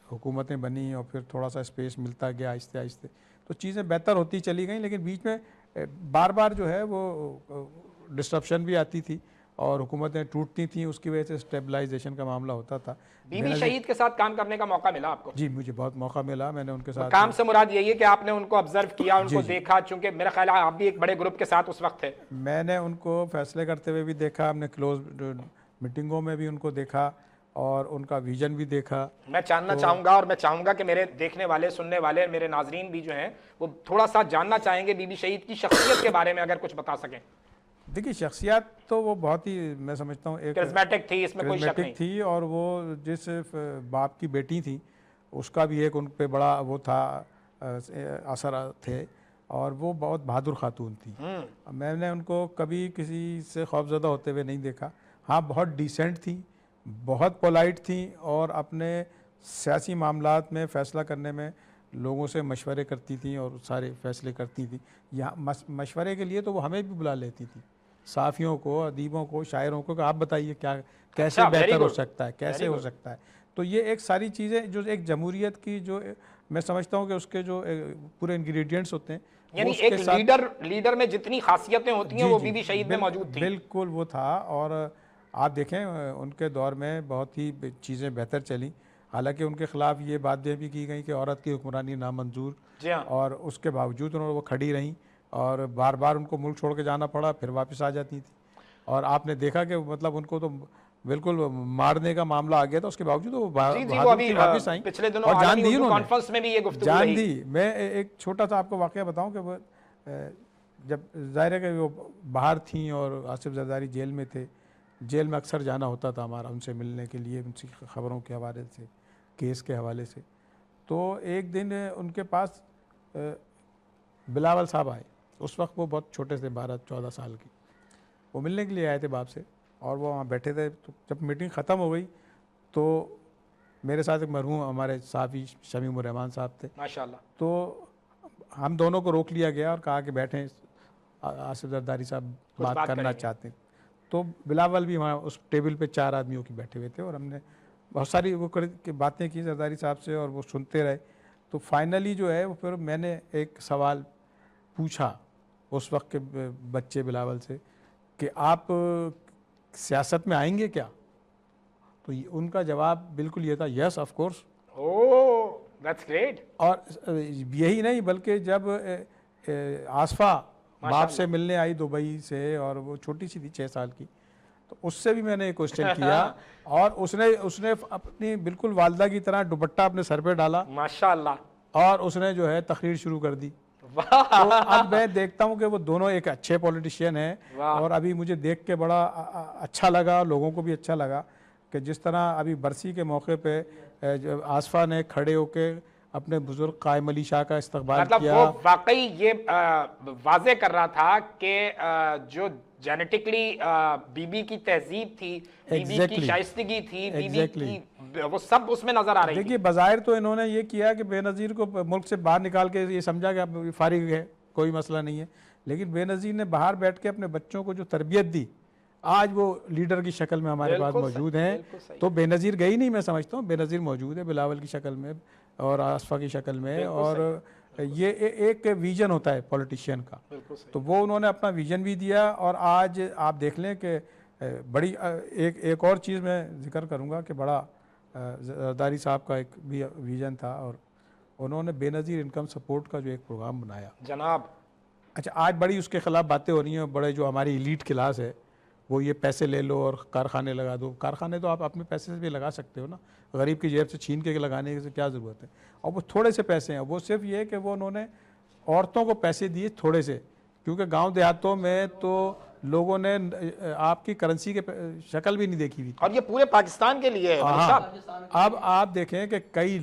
हुकूमतें बनी और फिर थोड़ा सा स्पेस मिलता गया आहिस्ते आहिस्ते, तो चीज़ें बेहतर होती चली गई। लेकिन बीच में बार बार जो है वो डिस्ट्रप्शन भी आती थी और हुकूमतें टूटती थीं, उसकी वजह से स्टेबलाइजेशन का मामला होता था। बीबी शहीद के साथ काम करने का मौका मिला आपको? जी, मुझे बहुत मौका मिला। मैंने उनके साथ काम से मुराद यही है कि आपने उनको ऑब्जर्व किया, उनको देखा, चूंकि मेरा ख्याल है आप भी एक बड़े ग्रुप के साथ उस वक्त थे। मैंने उनको फैसले करते हुए भी देखा, हमने क्लोज मीटिंगों में भी उनको देखा और उनका विजन भी देखा। मैं जानना चाहूँगा और मैं चाहूँगा कि मेरे देखने वाले, सुनने वाले, मेरे नाजरीन भी जो हैं वो थोड़ा सा जानना चाहेंगे बीबी शहीद की शख्सियत के बारे में, अगर कुछ बता सकें। देखिए, शख्सियत तो वो बहुत ही, मैं समझता हूँ, एक करिश्मेटिक थी, इसमें कोई शक नहीं थी, और वो जिस बाप की बेटी थी उसका भी एक उन पे बड़ा वो था, असर थे, और वो बहुत बहादुर खातून थी। मैंने उनको कभी किसी से खौफजदा होते हुए नहीं देखा। हाँ, बहुत डिसेंट थी, बहुत पोलाइट थी, और अपने सियासी मामलात में फ़ैसला करने में लोगों से मशवरे करती थी और सारे फैसले करती थी। यहाँ मशवरे के लिए तो वो हमें भी बुला लेती थी, साफ़ियों को, अदीबों को, शायरों को, कि आप बताइए क्या कैसे बेहतर हो सकता है, कैसे हो सकता है। तो ये एक सारी चीज़ें जो एक जमहूरियत की, जो मैं समझता हूँ कि उसके जो पूरे इंग्रेडिएंट्स होते हैं, यानी एक लीडर में जितनी खासियतें होती हैं वो बीबी शहीद में मौजूद थी। बिल्कुल वो था। और आप देखें उनके दौर में बहुत ही चीज़ें बेहतर चली। हालांकि उनके ख़िलाफ़ ये बातें भी की गई कि औरत की हुक्मरानी नामंजूर, और उसके बावजूद उन्होंने वो खड़ी रहीं, और बार बार उनको मुल्क छोड़ के जाना पड़ा, फिर वापस आ जाती थी। और आपने देखा कि मतलब उनको तो बिल्कुल मारने का मामला आ गया था, उसके बावजूद वो वापस आई पिछले दिनों और जान दी, कॉन्फ्रेंस में भी ये गुफ्तगू जान दी। मैं एक छोटा सा आपको वाक़या बताऊं कि वो जब ज़ाहिर है कि वो बाहर थी और आसिफ जरदारी जेल में थे, जेल में अक्सर जाना होता था हमारा उनसे मिलने के लिए, उनकी ख़बरों के हवाले से, केस के हवाले से। तो एक दिन उनके पास बिलावल साहब आए। उस वक्त वो बहुत छोटे थे, 12-14 साल की। वो मिलने के लिए आए थे बाप से, और वो वहाँ बैठे थे। तो जब मीटिंग ख़त्म हो गई तो मेरे साथ एक मरहूम हमारे साफ़ी शमीम रहमान साहब थे, माशाल्लाह। तो हम दोनों को रोक लिया गया और कहा कि बैठें, आसिफ जरदारी साहब बात करना चाहते हैं। तो बिलावल भी वहाँ उस टेबल पे 4 आदमियों की बैठे हुए थे, और हमने बहुत सारी वो बातें की जरदारी साहब से, और वो सुनते रहे। तो फाइनली जो है वो फिर मैंने एक सवाल पूछा उस वक्त के बच्चे बिलावल से कि आप सियासत में आएंगे क्या? तो उनका जवाब बिल्कुल ये था, yes of course. Oh, that's great. और यही नहीं, बल्कि जब आसफा बाप से मिलने आई दुबई से, और वो छोटी सी थी 6 साल की, तो उससे भी मैंने एक क्वेश्चन किया, और उसने अपनी बिल्कुल वालदा की तरह दुपट्टा अपने सर पे डाला, माशाल्लाह, और उसने जो है तकरीर शुरू कर दी। तो अब मैं देखता हूँ कि वो दोनों एक अच्छे पॉलिटिशियन हैं, और अभी मुझे देख के बड़ा अच्छा लगा, लोगों को भी अच्छा लगा कि जिस तरह अभी बरसी के मौके पे जो आसफा ने खड़े होके अपने बुजुर्ग कायम अली शाह का इस्तकबाल मतलब किया। वो वाकई ये वाजे कर रहा था कि जो जेनेटिकली बीबी की तहजीब थी, बीबी की Exactly. शाइस्तगी थी, बीबी Exactly. की वो सब उसमें नजर आ रही थी। देखिए बज़ाहिर तो इन्होंने ये किया कि बेनज़ीर को मुल्क से बाहर निकाल के ये समझा कि अब फारिग है, कोई मसला नहीं है, लेकिन बेनज़ीर ने बाहर बैठ के अपने बच्चों को जो तरबियत दी, आज वो लीडर की शक्ल में हमारे पास बिल्कुल मौजूद सही, हैं। बिल्कुल सही। तो बेनज़ीर गई नहीं, मैं समझता हूँ बेनज़ीर मौजूद है बिलावल की शक्ल में और आसफा की शक्ल में। बिल्कुल और ये एक विजन होता है पॉलिटिशियन का, बिल्कुल सही। तो वो उन्होंने अपना विजन भी दिया। और आज आप देख लें कि बड़ी एक और चीज़ मैं जिक्र करूँगा कि बड़ा जरदारी साहब का एक भी विजन था और उन्होंने बेनज़ीर इनकम सपोर्ट का जो एक प्रोग्राम बनाया। जनाब अच्छा, आज बड़ी उसके ख़िलाफ़ बातें हो रही हैं, बड़े जो हमारी एलीट क्लास है वो ये पैसे ले लो और कारखाने लगा दो। कारखाने तो आप अपने पैसे से भी लगा सकते हो ना, गरीब की जेब से छीन के लगाने की क्या ज़रूरत है। और वो थोड़े से पैसे हैं, वो सिर्फ ये कि वो उन्होंने औरतों को पैसे दिए थोड़े से, क्योंकि गांव देहातों में तो लोगों ने आपकी करेंसी के शक्ल भी नहीं देखी हुई। और ये पूरे पाकिस्तान के लिए है मलिक साहब। अब आप देखें कि कई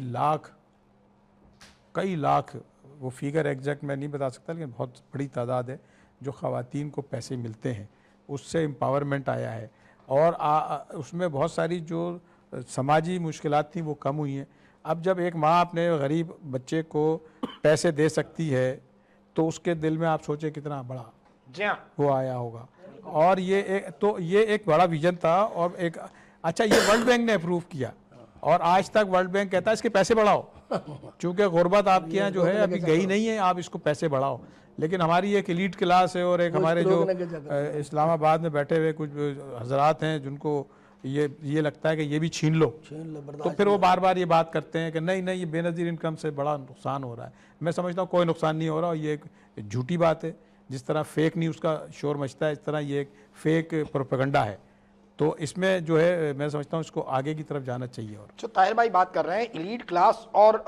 लाख वो फिगर एग्जैक्ट मैं नहीं बता सकता, लेकिन बहुत बड़ी तादाद है जो ख़वातीन को पैसे मिलते हैं, उससे एम्पावरमेंट आया है। और उसमें बहुत सारी जो समाजी मुश्किलात थी वो कम हुई हैं। अब जब एक माँ अपने गरीब बच्चे को पैसे दे सकती है तो उसके दिल में आप सोचे कितना बड़ा जी हाँ, वो आया होगा। और ये एक बड़ा विजन था। और एक अच्छा, ये वर्ल्ड बैंक ने अप्रूव किया और आज तक वर्ल्ड बैंक कहता है इसके पैसे बढ़ाओ, चूँकि गुर्बत आपके यहाँ जो है अभी गई नहीं है, आप इसको पैसे बढ़ाओ। लेकिन हमारी एक एलीट क्लास है और एक हमारे जो इस्लामाबाद में बैठे हुए कुछ हजरात हैं जिनको ये लगता है कि ये भी छीन लो, तो फिर वो बार बार ये बात करते हैं कि नहीं ये बेनज़ीर इनकम से बड़ा नुकसान हो रहा है। मैं समझता हूँ कोई नुकसान नहीं हो रहा, और ये एक झूठी बात है। जिस तरह फेक न्यूज़ का शोर मचता है, इस तरह ये एक फेक प्रोपेगेंडा है। तो इसमें जो है मैं समझता हूँ इसको आगे की तरफ जाना चाहिए। और जो ताहिर भाई बात कर रहे हैं एलीट क्लास और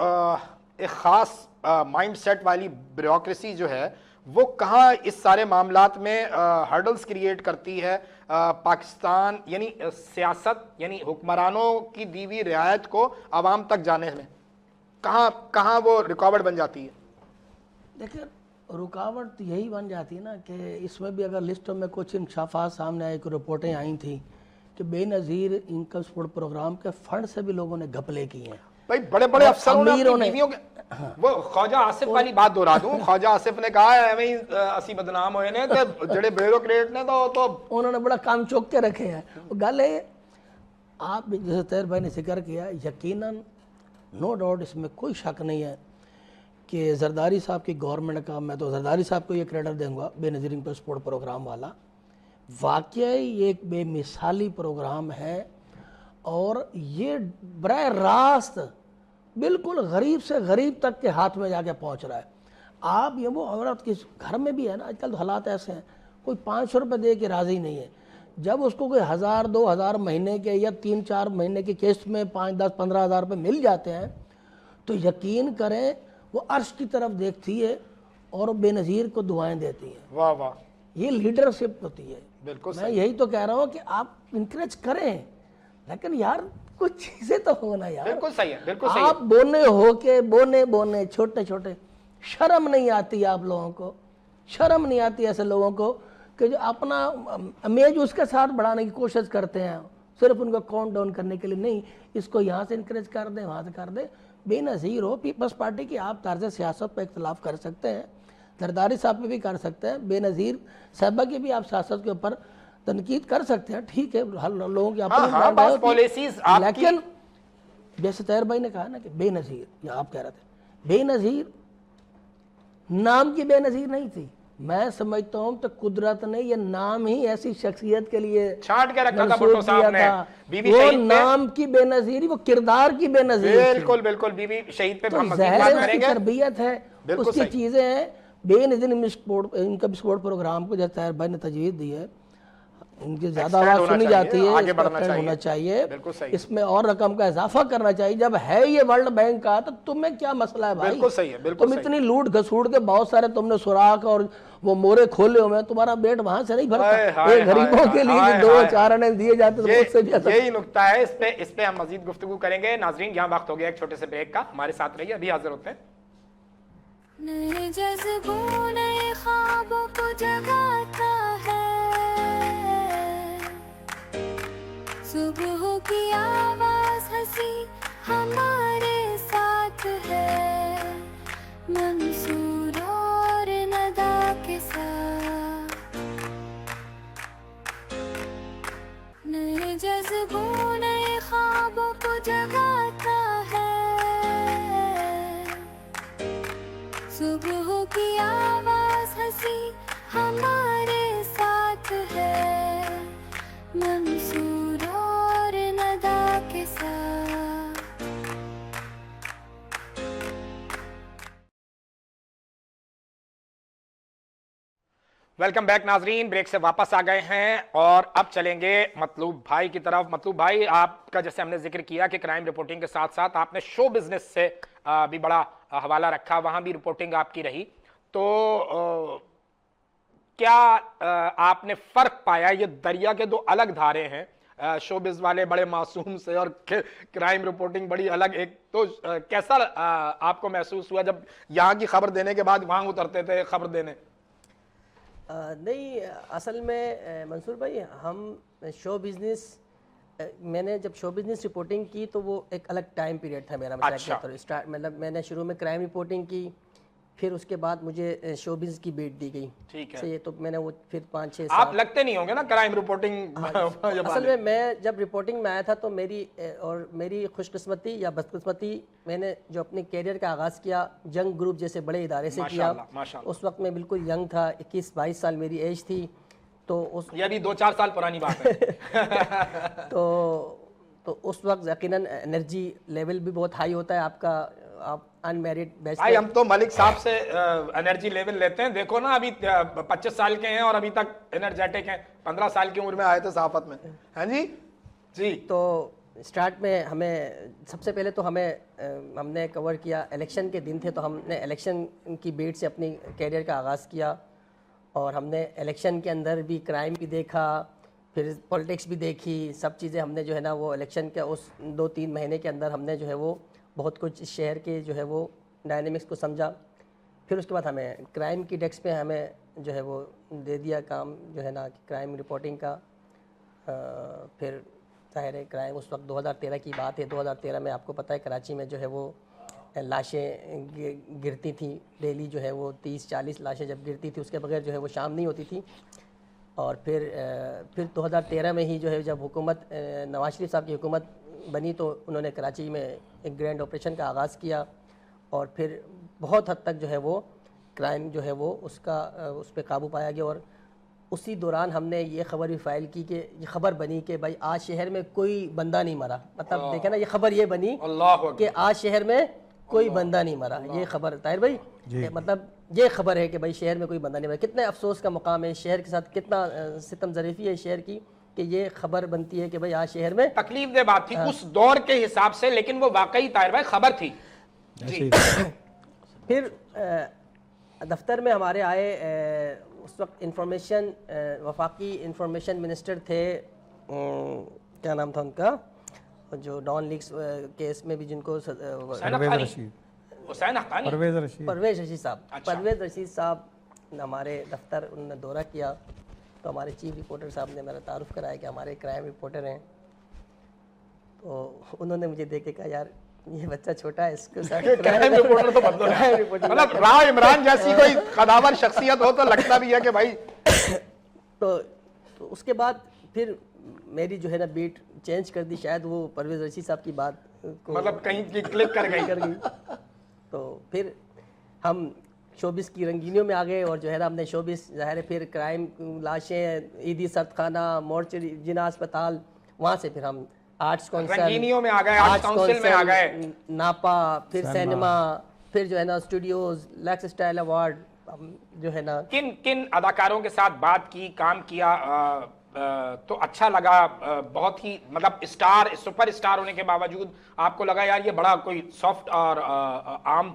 एक ख़ास माइंड सेट वाली ब्यूरोक्रेसी जो है वो कहाँ इस सारे मामलात में हर्डल्स क्रिएट करती है। पाकिस्तान यानी सियासत यानी हुक्मरानों की दी हुई रियायत को आवाम तक जाने में कहाँ वो रुकावट बन जाती है। देखिए, रुकावट तो यही बन जाती है ना कि इसमें भी अगर लिस्टों में कुछ इंकशाफात सामने आई, कुछ रिपोर्टें आई थी कि बेनज़ीर इनकम सपोर्ट प्रोग्राम के फंड से भी लोगों ने घपले किए हैं। भाई बड़े बड़े अफसरों ने अमीरों अपनी ने- बीवियों के वो ख्वाजा आसिफ वाली बात दोहरा दूं, ख्वाजा आसिफ ने कहा है एवं ही असी बदनाम होए ने ते जड़े ब्यूरोक्रेट ने तो उन्होंने बड़ा काम चौक के रखे हैं। वो गल है, आप जैसे तैर भाई ने जिक्र किया, यकीनन नो डाउट इसमें कोई शक नहीं है कि जरदारी साहब की गवर्नमेंट का, मैं तो जरदारी साहब को ये क्रेडिट दूंगा बेनज़ीर इनकम सपोर्ट प्रोग्राम वाला, वाकई ये एक बेमिसाली प्रोग्राम है। और ये बराह रास्त बिल्कुल गरीब से गरीब तक के हाथ में जाके पहुंच रहा है। आप ये वो औरत के घर में भी है ना, आजकल तो हालात ऐसे हैं, कोई 500 रुपये दे के राज़ी नहीं है। जब उसको कोई 1000 2000 महीने के या 3-4 महीने की किस्त में 5 10 15 हज़ार रुपये मिल जाते हैं तो यकीन करें वो अर्श की तरफ देखती है और बेनज़ीर को दुआएं देती है। वाह वाह, ये लीडरशिप होती है। बिल्कुल मैं यही तो कह रहा हूँ कि आप इंकरेज करें, लेकिन यार कुछ चीज़ें तो होना यार। बिल्कुल सही है, बिल्कुल सही आप बोने हो के बोने छोटे छोटे, शर्म नहीं आती आप लोगों को, शर्म नहीं आती ऐसे लोगों को कि जो अपना इमेज उसके साथ बढ़ाने की कोशिश करते हैं, सिर्फ उनको काउंट डाउन करने के लिए। नहीं, इसको यहाँ से इनकरेज कर दें, वहाँ से कर दें। बेनज़ीर हो पीपल्स पार्टी की, आप तर्ज सियासत पर इख्तलाफ कर सकते हैं, जरदारी साहब पे भी कर सकते हैं, बेनज़ीर साहबा की भी आप सियासत के ऊपर तनकीद कर सकते हैं, ठीक है, हर लोगों की अपनी ब्रांड है, पॉलिसीज। लेकिन जैसे तैर भाई ने कहा ना कि बेनज़ीर, या आप कह रहे थे बेनज़ीर, नाम की बेनज़ीर नहीं थी। मैं समझता हूँ तो कुदरत ने ये नाम ही ऐसी शख्सियत के लिए छांट के रखा था मंसूब भुट्टो साहब किया ने। था। बीबी वो शहीद पे नाम की बेनज़ीरी, वो किरदार की बेनज़ीरी थी। बिल्कुल बिल्कुल, बीबी शहीद पे तो हम मज़ीद ज़ाहिर बात है उसकी करेंगे। तरबियत है, बिल्कुल उसकी सही। चीज़ें हैं। बेनज़ीर इनकम सपोर्ट प्रोग्राम को जैसे तैयार भाई ने तजवीज़ दी है, उनकी ज्यादा Extend आवाज होना सुनी चाहिए, जाती है, आगे इसका बढ़ना extend होना चाहिए, बिल्कुल सही। इसमें और रकम का इजाफा करना चाहिए। जब है ये वर्ल्ड बैंक का तो तुम्हें क्या मसला है भाई? बिल्कुल सही है, बिल्कुल तुम सही। इतनी लूट घसूट के बहुत सारे तुमने सुराख और वो मोरे खोले हुए हैं, तुम्हारा पेट वहां से नहीं हाय, भरता। हाय, ये गरीबों हाय, के लिए हाय, जो 2 हाय, 4 आने दिए जाते तो मुझसे भी अच्छा। यही नुकता है। इस पे हम मजीद गुफ्तगू करेंगे। नाजरीन, यहाँ वक्त हो गया एक छोटे से ब्रेक का, हमारे साथ रहिए, अभी हाजिर होते हैं। नए जज्बों नए ख्वाबों को जगाता है, सुबह की आवाज हंसी हमारे साथ है, मंसूर और नदा के साथ। नए जज्बों नए ख्वाबों को जगाता है, सुबह की आवाज हंसी हमारे साथ है, मंसूर और नदा के साथ। वेलकम बैक नाजरीन, ब्रेक से वापस आ गए हैं और अब चलेंगे मतलूब भाई की तरफ। मतलूब भाई, आपका जैसे हमने जिक्र किया कि क्राइम रिपोर्टिंग के साथ साथ आपने शो बिजनेस से भी बड़ा हवाला रखा, वहां भी रिपोर्टिंग आपकी रही, तो क्या आपने फर्क पाया? ये दरिया के दो अलग धारे हैं, शोबिज वाले बड़े मासूम से और क्राइम रिपोर्टिंग बड़ी अलग। एक तो कैसा आपको महसूस हुआ जब यहाँ की खबर देने के बाद वहां उतरते थे खबर देने? नहीं, असल में मंसूर भाई, हम शो बिजनेस, मैंने जब शो बिजनेस रिपोर्टिंग की तो वो एक अलग टाइम पीरियड था मेरा। अच्छा। स्टार्ट मतलब मैंने शुरू में क्राइम रिपोर्टिंग की, फिर उसके बाद मुझे शो बिजनेस की बीट दी गई। ठीक है। सही, तो मैंने वो फिर 5-6 आप साल। लगते नहीं होंगे ना क्राइम रिपोर्टिंग असल में मैं जब रिपोर्टिंग में आया था तो मेरी खुशकिस्मती या बदकिस्मती, मैंने जो अपने कैरियर का आगाज़ किया जंग ग्रुप जैसे बड़े इदारे से किया। माशाल्लाह। उस वक्त मैं बिल्कुल यंग था, 21-22 साल मेरी एज थी। तो उस ये भी 2-4 साल पुरानी बात है। तो उस वक्त यकीनन एनर्जी लेवल भी बहुत हाई होता है आपका। आप अनमैरिड भाई, हम तो मलिक साहब से एनर्जी लेवल लेते हैं। देखो ना, अभी 25 साल के हैं और अभी तक एनर्जेटिक हैं। 15 साल की उम्र में आए थे सहाफत में। हाँ जी जी। तो स्टार्ट में हमें सबसे पहले तो हमने कवर किया, इलेक्शन के दिन थे तो हमने इलेक्शन की बीट से अपनी कैरियर का आगाज़ किया, और हमने इलेक्शन के अंदर भी क्राइम भी देखा, फिर पॉलिटिक्स भी देखी। सब चीज़ें हमने जो है ना वो इलेक्शन के उस 2-3 महीने के अंदर हमने जो है वो बहुत कुछ शहर के जो है वो डायनेमिक्स को समझा। फिर उसके बाद हमें क्राइम की डेस्क पे हमें जो है वो दे दिया काम, जो है ना क्राइम रिपोर्टिंग का। फिर ज़ाहिर है क्राइम उस वक्त 2013 की बात है। 2013 में आपको पता है कराची में जो है वो लाशें गिरती थी डेली, जो है वो 30-40 लाशें जब गिरती थी उसके बगैर जो है वो शाम नहीं होती थी। और फिर 2013 में ही जो है जब हुकूमत नवाज शरीफ साहब की हुकूमत बनी तो उन्होंने कराची में एक ग्रैंड ऑपरेशन का आगाज़ किया, और फिर बहुत हद तक जो है वो क्राइम जो है वो उस पर काबू पाया गया। और उसी दौरान हमने ये खबर भी फाइल की कि ये खबर बनी कि भाई आज शहर में कोई बंदा नहीं मरा। मतलब देखे ना, ये खबर ये बनी कि आज शहर में कोई बंदा नहीं मरा। ये खबर ताहिर भाई, मतलब ये खबर है कि भाई शहर में कोई बंदा नहीं मरा। कितने अफसोस का मुकाम है, शहर के साथ कितना सितम ज़रीफ़ी है शहर की कि ये खबर बनती है कि भाई आज शहर में। तकलीफ दे बात थी उस दौर के हिसाब से, लेकिन वो वाकई ताहिर भाई खबर थी जी। फिर दफ्तर में हमारे आए, उस वक्त इंफॉर्मेशन वफाकी इंफॉर्मेशन मिनिस्टर थे, क्या नाम था उनका, जो डॉन लीक्स केस में भी जिनको परवेज़ रशीद साहब। परवेज़ रशीद साहब हमारे दफ्तर उन्होंने दौरा किया तो हमारे चीफ रिपोर्टर साहब ने मेरा तारुफ कराया कि हमारे क्राइम रिपोर्टर हैं। तो उन्होंने मुझे देख के कहा, यार ये बच्चा छोटा है, इसके साथ क्राइम रिपोर्टर तो बदलो। मतलब राव इमरान जैसी कोई कदावर शख्सियत हो तो लगता भी है कि भाई। तो उसके बाद फिर मेरी जो है ना बीट चेंज कर दी, शायद वो परवेज़ रशीद साहब की बात को मतलब कहीं की क्लिक कर गई। तो फिर हम शोबिस की रंगीनियों में आ गए, और जो है ना हमने शोबिस ज़ाहिर है फिर क्राइम, लाशें, ईदी सरखाना, मोर्चरी, जिना अस्पताल, वहाँ से फिर हम आर्ट्स काउंसिल रंगीनियों में आ गए, आर्ट्स काउंसिल में आ गए, नापा, फिर सिनेमा, फिर जो है ना स्टूडियोज, लैक्स स्टाइल अवार्ड, जो है ना। किन किन अदाकारों के साथ बात की, काम किया तो अच्छा लगा, बहुत ही मतलब स्टार सुपर स्टार होने के बावजूद आपको लगा यार ये बड़ा कोई सॉफ्ट और आम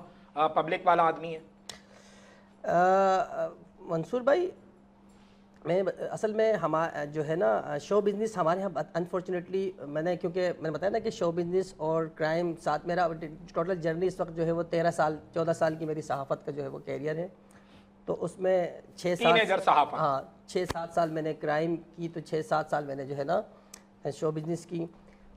पब्लिक वाला आदमी है? मंसूर भाई, मैं असल में जो है ना शो बिज़नेस हमारे यहाँ अनफॉर्चुनेटली क्योंकि मैंने बताया ना कि शो बिज़नेस और क्राइम साथ मेरा टोटल जर्नी इस वक्त जो है वो 14 साल की मेरी सहाफ़त का जो है वो कैरियर है। तो उसमें 6-7 साल मैंने क्राइम की, तो 6-7 साल मैंने जो है ना शो बिज़नेस की।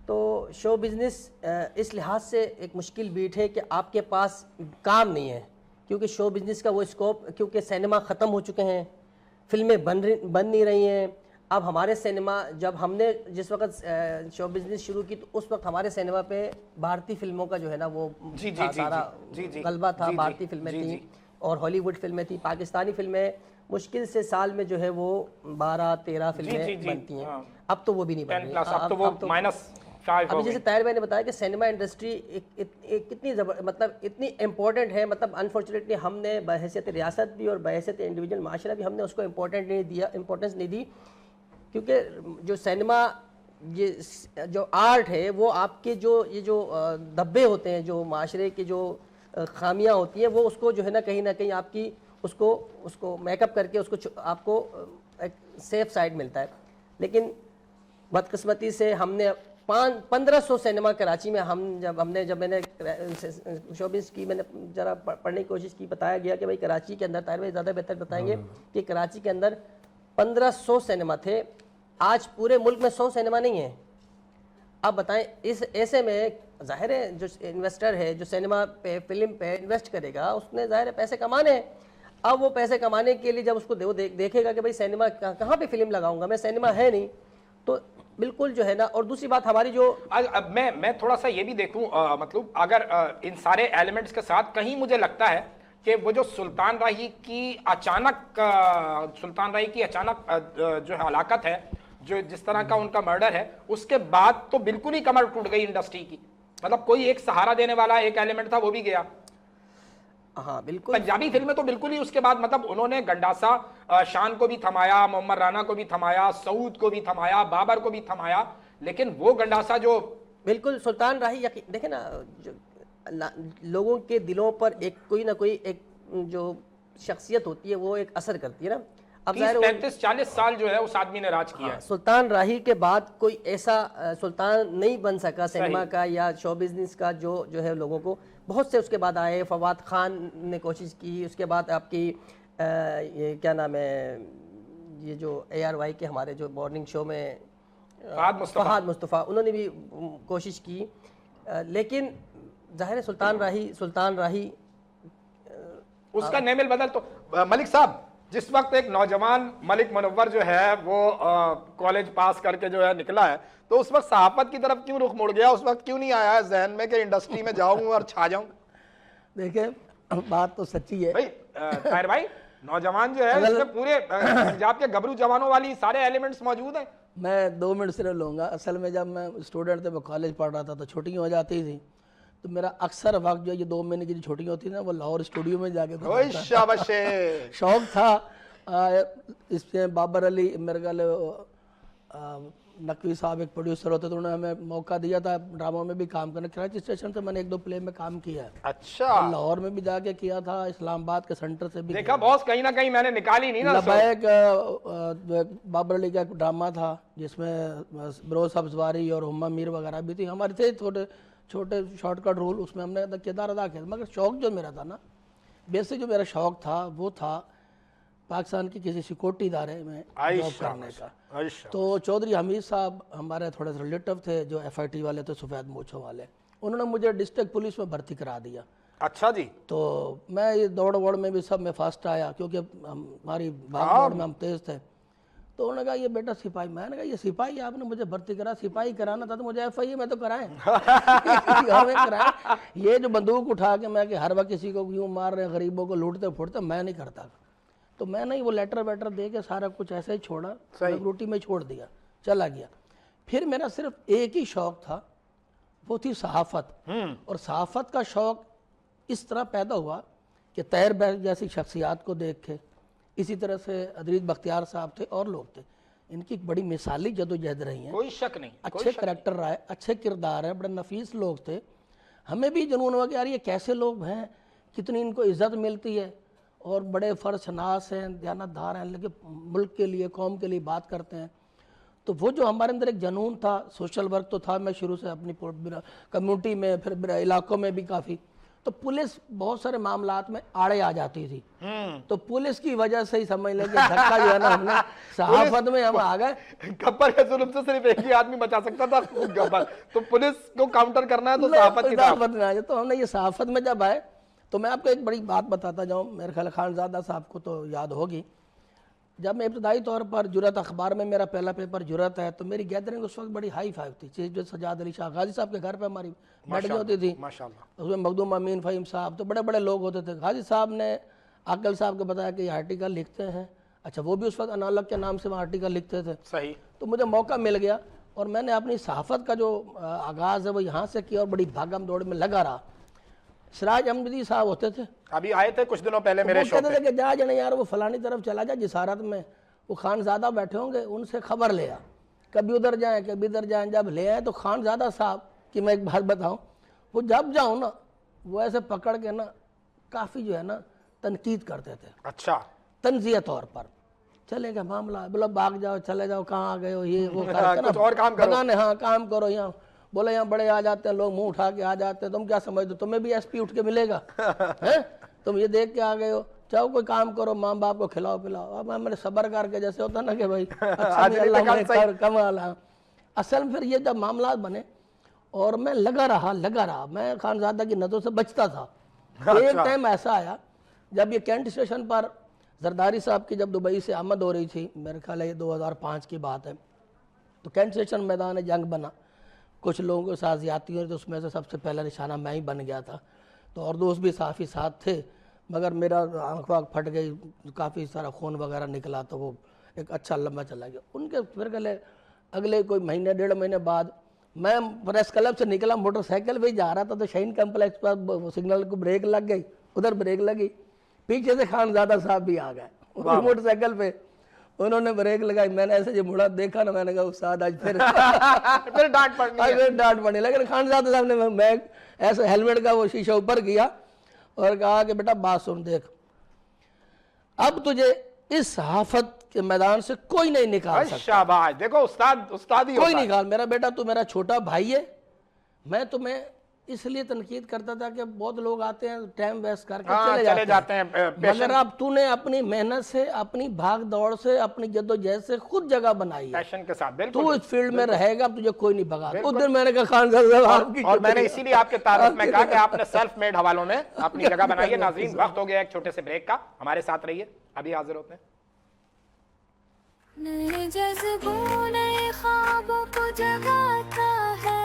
तो शो बिज़नेस इस लिहाज से एक मुश्किल बीट है कि आपके पास काम नहीं है, क्योंकि शो बिज़नेस का वो स्कोप, क्योंकि सिनेमा ख़त्म हो चुके हैं, फिल्में बन नहीं रही हैं। अब हमारे सिनेमा, जब हमने जिस वक्त शो बिज़नेस शुरू की तो उस वक्त हमारे सिनेमा पे भारतीय फिल्मों का जो है ना वो सारा गलबा था। भारतीय फिल्में थी और हॉलीवुड फिल्में थी। पाकिस्तानी फिल्में मुश्किल से साल में जो है वो 12-13 फिल्में बनती हैं। अब तो वो भी नहीं बन रही, अब तो अभी जैसे ताहिर भाई ने बताया कि सिनेमा इंडस्ट्री कितनी मतलब इतनी इम्पोर्टेंट है, मतलब अनफॉर्चुनेटली हमने बहैसियत रियासत भी और बहैसियत इंडिविजुअल माशरा भी हमने उसको इम्पोर्टेंस नहीं दी, क्योंकि जो सिनेमा, ये जो आर्ट है वो आपके ये जो धब्बे होते हैं, जो माशरे की जो खामियां होती हैं, वो उसको जो है ना कहीं आपकी उसको मेकअप करके उसको आपको एक सेफ साइड मिलता है। लेकिन बदकिस्मती से हमने 1500 सिनेमा कराची में जब मैंने शोबिज़ की, मैंने ज़रा पढ़ने की कोशिश की, बताया गया कि भाई कराची के अंदर, ताहिर भाई ज़्यादा बेहतर बताएंगे कि कराची के अंदर 1500 सिनेमा थे। आज पूरे मुल्क में 100 सिनेमा नहीं है। अब बताएं, इस ऐसे में जाहिर है जो इन्वेस्टर है, जो सिनेमा पे फिल्म पे इन्वेस्ट करेगा, उसने जाहिर है पैसे कमाने हैं। अब वो पैसे कमाने के लिए जब उसको देखेगा कि भाई सिनेमा कहाँ पे फिल्म लगाऊंगा, मैं सिनेमा है नहीं, तो बिल्कुल जो है ना। और दूसरी बात हमारी जो अब मैं थोड़ा सा ये भी देखूं, मतलब अगर इन सारे एलिमेंट्स के साथ कहीं मुझे लगता है कि वो जो सुल्तान राही की अचानक जो हलाकत है, जो जिस तरह का उनका मर्डर है, उसके बाद तो बिल्कुल ही कमर टूट गई इंडस्ट्री की। मतलब कोई एक सहारा देने वाला एक एलिमेंट था, वो भी गया। हाँ बिल्कुल। पंजाबी फिल्में तो बिल्कुल ही उसके बाद, मतलब उन्होंने गंडासा शान को भी थमाया, मोहम्मद राना को भी थमाया, सऊद को भी थमाया, बाबर को भी थमाया, लेकिन वो गंडासा जो बिल्कुल सुल्तान राही, देखे ना, जो लोगों के दिलों पर एक कोई ना कोई एक जो शख्सियत होती है वो एक असर करती है ना। अब 30-40 साल जो है उस आदमी ने राज किया है। सुल्तान राही के बाद कोई ऐसा सुल्तान नहीं बन सका सिनेमा का या शो बिजनेस का, जो है लोगों को बहुत से उसके बाद आए। फवाद खान ने कोशिश की, उसके बाद आपकी ये क्या नाम है, ये जो ARY के हमारे जो मॉर्निंग शो में फहाद मुस्तफ़ा, उन्होंने भी कोशिश की, लेकिन जाहिर है सुल्तान राही उसका नेमिल बदल। तो मलिक साहब, जिस वक्त एक नौजवान मलिक मुनव्वर जो है वो कॉलेज पास करके जो है निकला है, तो उस वक्त सहाफत की तरफ क्यों रुख मुड़ गया? उस वक्त क्यों नहीं आया जहन में कि इंडस्ट्री में जाऊं और छा जाऊं? देखिए, बात तो सच्ची है भाई ताहिर भाई, नौजवान जो है इसमें पूरे पंजाब के गबरू जवानों वाली सारे एलिमेंट्स मौजूद हैं। मैं 2 मिनट सिर्फ लूँगा। असल में जब मैं स्टूडेंट थे, मैं कॉलेज पढ़ रहा था, तो छुट्टियाँ हो जाती थी, तो मेरा अक्सर वक्त जो ये 2 महीने की जो छुट्टियाँ होती थी ना, वो लाहौर स्टूडियो में जाके शौक था। इसमें बाबर अली, मेरे ख्याल नकवी साहब एक प्रोड्यूसर होते, तो उन्होंने हमें मौका दिया था ड्रामा में भी काम करने। कराची स्टेशन से मैंने 1-2 प्ले में काम किया है। अच्छा। लाहौर में भी जाके किया था, इस्लामाबाद के सेंटर से भी देखा बॉस, कहीं ना कहीं मैंने निकाली नहीं ना। लबैक बाबर अली का एक ड्रामा था जिसमें बरोज सब्जवारी और हुम्मा मीर वगैरह भी थी। हमारे थे छोटे शॉर्टकट रोल, उसमें हमने किरदार अदा किया। मगर शौक जो मेरा था ना, बेसिक जो मेरा शौक था वो था पाकिस्तान की किसी सिक्योरिटी इदारे में जॉब करने का। तो चौधरी हमीद साहब हमारे थोड़े से रिलेटिव थे, जो FIT वाले थे, सफ़ेद मूछों वाले, उन्होंने मुझे डिस्ट्रिक्ट पुलिस में भर्ती करा दिया। अच्छा जी। तो मैं ये दौड़ वोड़ में भी सब में फर्स्ट आया, क्योंकि हमारी भाग दौड़ में हम तेज़ थे। तो उन्होंने कहा ये बेटा सिपाही, मैंने कहा ये सिपाही आपने मुझे भर्ती करा, सिपाही कराना था तो मुझे FIA में तो कराएं। ये जो बंदूक उठा के मैं कि हर वक्त किसी को यूँ मार रहे, गरीबों को लूटते फूटते, मैं नहीं करता। तो मैं नहीं, वो लेटर वेटर दे के सारा कुछ ऐसे ही छोड़ा, रिक्रूटिंग में छोड़ दिया, चला गया। फिर मेरा सिर्फ एक ही शौक था, वो थी सहाफ़त। और सहाफ़त का शौक इस तरह पैदा हुआ कि ताहिर भाई जैसी शख्सियात को देख के, इसी तरह से अदरीद बख्तियार साहब थे और लोग थे, इनकी एक बड़ी मिसाली जदोजहद रही है, कोई शक नहीं, कोई अच्छे शक करेक्टर रहा है, अच्छे किरदार हैं, बड़े नफीस लोग थे। हमें भी जुनून हुआ कि यार ये कैसे लोग हैं, कितनी इनको इज्जत मिलती है और बड़े फर्शनास हैं, दयानतदार हैं, लेकिन मुल्क के लिए कौम के लिए बात करते हैं। तो वो जो हमारे अंदर एक जुनून था, सोशल वर्क तो था, मैं शुरू से अपनी कम्युनिटी में फिर मेरे इलाकों में भी काफ़ी, तो पुलिस बहुत सारे मामलात में आड़े आ जाती थी। तो पुलिस की वजह से ही समझ लें कि धक्का जो है ना हमने सहाफत में हम आ गए। गब्बर के जुल्म से सिर्फ एक ही आदमी बचा सकता था, गब्बर। तो पुलिस को काउंटर करना है तो सहाफत की तरफ। में आ जाए। तो हमने ये सहाफत में जब आए तो मैं आपको एक बड़ी बात बताता जाऊँ, मेरे ख्याल खानज़ादा साहब को तो याद होगी, जब मैं इब्तदाई तौर पर जुरत अखबार में मेरा पहला पेपर जुरत है, तो मेरी गैदरिंग उस वक्त बड़ी हाई फाइव थी। चीफ जज सजाद अली शाह गाजी साहब के घर पे हमारी बैठकें होती थी, माशाल्लाह। उसमें मखदूम अमीन फ़हीम साहब, तो बड़े बड़े लोग होते थे। गाजी साहब ने आकल साहब को बताया कि ये आर्टिकल लिखते हैं। अच्छा, वो भी उस वक्त अनालक के नाम से वहाँ आर्टिकल लिखते थे। सही। तो मुझे मौका मिल गया और मैंने अपनी सहाफ़त का जो आगाज़ है वो यहाँ से किया और बड़ी भागम दौड़ में लगा रहा। सिराज अहमदी साहब होते थे, अभी आए थे कुछ दिनों पहले मेरे शो पे। कहते थे कि जा जने यार वो फलानी तरफ चला जा, जिसारत में वो खानज़ादा बैठे होंगे, उनसे खबर ले आ, कभी उधर जाएं कभी इधर जाएं। जब ले आए तो खानज़ादा साहब की मैं एक बात बताऊं, वो जब जाऊं ना वो ऐसे पकड़ के ना काफ़ी जो है ना तनकीद करते थे। अच्छा। तंज़िया तौर पर चले गए मामला, बोला भाग जाओ, चले जाओ, कहाँ आ गए हो, ये वो कुछ और काम करो। हाँ काम करो, यहाँ बोले यहाँ बड़े आ जाते हैं लोग, मुंह उठा के आ जाते हैं, तुम क्या समझते हो तुम्हें भी एसपी उठ के मिलेगा है? तुम ये देख के आ गए हो, चाहो कोई काम करो, माँ बाप को खिलाओ पिलाओ। अब मैंने सब्र करके, जैसे होता ना कि भाई अच्छा अल्लाह कमाल। असल में फिर ये जब मामला बने और मैं लगा रहा, मैं खानज़ादा की नज़रों से बचता था। एक टाइम ऐसा आया जब ये कैंट स्टेशन पर जरदारी साहब की जब दुबई से आमद हो रही थी, मेरे ख्याल है ये 2005 की बात है, तो कैंट स्टेशन मैदान जंग बना, कुछ लोगों के साथ ज्यादती हुई, तो उसमें से सबसे पहला निशाना मैं ही बन गया था। तो और दोस्त भी साफ़ी साथ थे, मगर मेरा आँख वाँख फट गई, काफ़ी सारा खून वगैरह निकला, तो वो एक अच्छा लंबा चला गया। उनके फिर अगले कोई महीने डेढ़ महीने बाद मैं प्रेस क्लब से निकला, मोटरसाइकिल पे जा रहा था, तो शाहीन कम्प्लेक्स पर सिग्नल को ब्रेक लग गई, उधर ब्रेक लगी, पीछे से खानज़ादा साहब भी आ गए मोटरसाइकिल पे, उन्होंने ब्रेक लगाई। मैंने ऐसे जो मुड़ा देखा ना, मैंने कहा उस्ताद आज फिर फिर डांट पड़नी। लेकिन खानज़ादा साहब ने मैं ऐसे हेलमेट का वो शीशा ऊपर किया और कहा कि बेटा बात सुन, देख अब तुझे इस सहाफत के मैदान से कोई नहीं निकाल सकता। शाबाश, देखो उस्ताद ही कोई निकाल, मेरा बेटा तू मेरा छोटा भाई है। मैं तुम्हें इसलिए तनकीद करता था कि बहुत लोग आते हैं टाइम वेस्ट करके चले जाते हैं, मगर अब तूने अपनी मेहनत से, अपनी भाग दौड़ से, अपनी जद्दोजहद से खुद जगह बनाई है, पैशन के साथ। तू इस फील्ड में रहेगा, तुझे कोई नहीं भगा। उस दिन मैंने कहा खानज़ादा साहब, और मैंने इसीलिए आपके तारुफ में कहा कि आपने सेल्फ मेड हवालों में अपनी जगह बनाई है। नाज़रीन, वक्त हो गया एक छोटे से ब्रेक का, हमारे साथ रहिए, अभी हाजिर होते हैं। नए जज्बों नए ख्वाबों को जगाता है,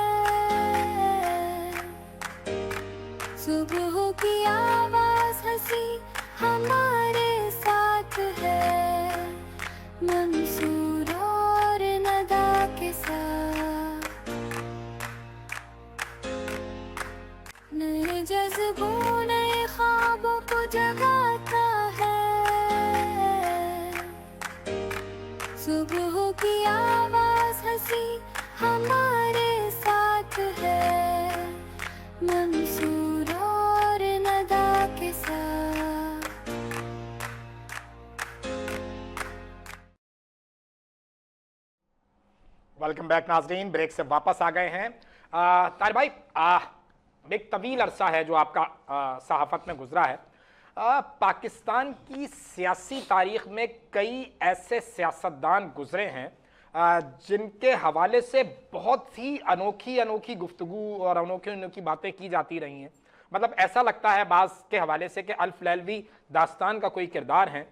सुबह की आवाज हंसी हमारे साथ है, मंसूर और नदा के साथ। नए जज्बों नए ख्वाबों को जगाता है, सुबह की आवाज हंसी हमारे साथ है, मंसूर और नदा के साथ। वेलकम बैक नाज़रीन, ब्रेक से वापस आ गए हैं। तार भाई, एक तवील अरसा है जो आपका सहाफत में गुजरा है। पाकिस्तान की सियासी तारीख में कई ऐसे सियासतदान गुजरे हैं जिनके हवाले से बहुत ही अनोखी गुफ्तगू और अनोखी बातें की जाती रही हैं। मतलब ऐसा लगता है बाज़ के हवाले से कि अल्फ लैलवी दास्तान का कोई किरदार है।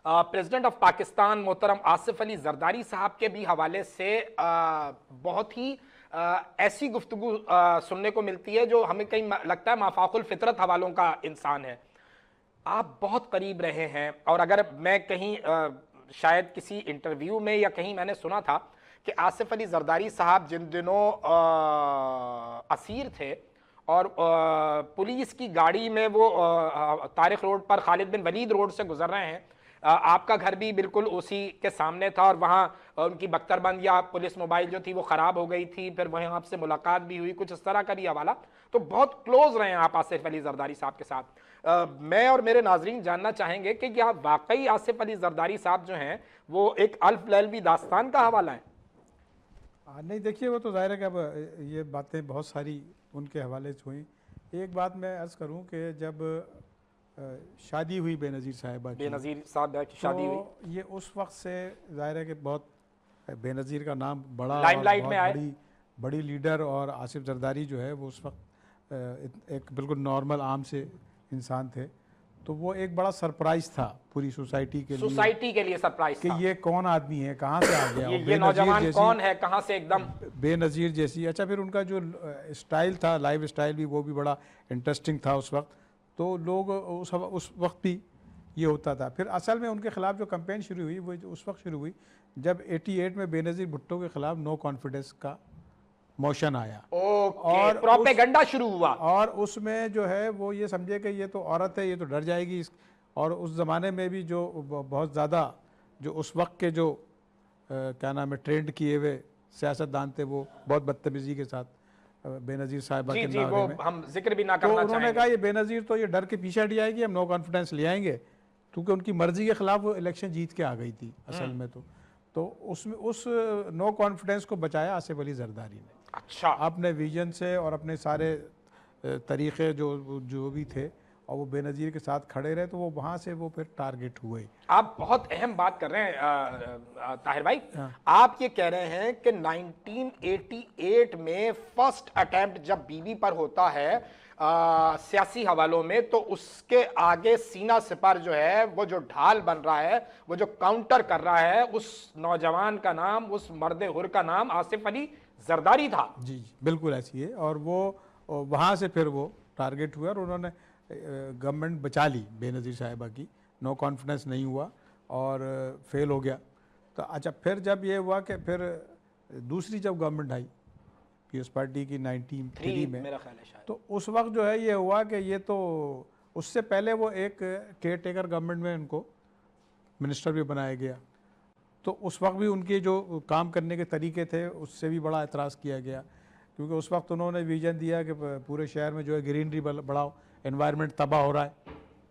प्रेसिडेंट ऑफ पाकिस्तान मोहतरम आसिफ अली जरदारी साहब के भी हवाले से बहुत ही ऐसी गुफ्तगू सुनने को मिलती है जो हमें कहीं लगता है माफाकुल फितरत हवालों का इंसान है। आप बहुत करीब रहे हैं, और अगर मैं कहीं शायद किसी इंटरव्यू में या कहीं मैंने सुना था कि आसिफ अली जरदारी साहब जिन दिनों असीर थे और पुलिस की गाड़ी में वो तारिक रोड पर खालिद बिन वलीद रोड से गुजर रहे हैं, आपका घर भी बिल्कुल उसी के सामने था और वहाँ उनकी बख्तरबंद या पुलिस मोबाइल जो थी वो ख़राब हो गई थी, फिर वहीं आपसे मुलाकात भी हुई, कुछ इस तरह का भी हवाला। तो बहुत क्लोज रहे हैं आप आसिफ अली जरदारी साहब के साथ। मैं और मेरे नाजरीन जानना चाहेंगे कि क्या वाकई आसिफ अली जरदारी साहब जो हैं वो एक अल्फ लैलवी दास्तान का हवाला है? नहीं, देखिए वो तो जाहिर है कि अब ये बातें बहुत सारी उनके हवाले से हुई। एक बात मैं अर्ज़ करूं कि जब शादी हुई बेनज़ीर साहिबा की, बेनज़ीर साहब की शादी हुई, तो ये उस वक्त से जाहिर है कि बहुत बेनज़ीर का नाम बड़ा और लाइमलाइट बहुत में आए। बड़ी लीडर, और आसिफ जरदारी जो है वो उस वक्त एक बिल्कुल नॉर्मल आम से इंसान थे। तो वो एक बड़ा सरप्राइज़ था पूरी सोसाइटी के लिए सरप्राइज कि था ये कौन आदमी है, कहाँ से आ गया, और ये बेनज़ीर नौजवान जैसी- कौन है, कहाँ से एकदम बेनज़ीर जैसी। अच्छा, फिर उनका जो स्टाइल था, लाइफ स्टाइल भी, वो भी बड़ा इंटरेस्टिंग था उस वक्त। तो लोग उस वक्त भी ये होता था। फिर असल में उनके ख़िलाफ़ जो कैंपेन शुरू हुई वो उस वक्त शुरू हुई जब 88 में बेनज़ीर भुट्टो के ख़िलाफ़ नो कॉन्फिडेंस का मोशन आया। और प्रोपेगेंडा शुरू हुआ। और उसमें जो है वो ये समझे कि ये तो औरत है, ये तो डर जाएगी। और उस ज़माने में भी जो बहुत ज़्यादा जो उस वक्त के जो क्या नाम है ट्रेंड किए हुए सियासतदान थे, वो बहुत बदतमीज़ी के साथ बेनज़ीर साहिबा के जी, बारे वो में हम जिक्र भी ना तो करना उन्होंने चाहेंगे। कहा ये बेनज़ीर तो ये डर के पीछे हट जाएगी, हम नो कॉन्फिडेंस ले आएंगे, क्योंकि उनकी मर्जी के खिलाफ वो इलेक्शन जीत के आ गई थी असल में। तो उसमें उस नो कॉन्फिडेंस को बचाया आसिफ अली जरदारी ने। अच्छा, अपने विजन से और अपने सारे तरीक़े जो भी थे, और वो बेनज़ीर के साथ खड़े रहे, तो वो वहाँ से वो फिर टारगेट हुए। आप बहुत अहम बात कर रहे हैं ताहिर भाई। आप ये कह रहे हैं कि 1988 में फर्स्ट अटेम्प्ट जब बीवी पर होता है सियासी हवालों में, तो उसके आगे सीना सिपर जो है, वो जो ढाल बन रहा है, वो जो काउंटर कर रहा है, उस नौजवान का नाम, उस मर्द हुर का नाम आसिफ अली जरदारी था। जी, बिल्कुल ऐसी है। और वो वहाँ से फिर वो टारगेट हुआ और उन्होंने गवर्नमेंट बचा ली बेनज़ीर साहिबा की। नो कॉन्फिडेंस नहीं हुआ और फेल हो गया। तो अच्छा, फिर जब ये हुआ कि फिर दूसरी जब गवर्नमेंट आई पीएस पार्टी की 93 में, मेरा ख्याल है शायद। तो उस वक्त जो है ये हुआ कि ये तो उससे पहले वो एक केयर टेकर गवर्नमेंट में उनको मिनिस्टर भी बनाया गया। तो उस वक्त भी उनके जो काम करने के तरीके थे उससे भी बड़ा एतराज़ किया गया, क्योंकि उस वक्त उन्होंने विजन दिया कि पूरे शहर में जो है ग्रीनरी बढ़ाओ, एनवायरनमेंट तबाह हो रहा है।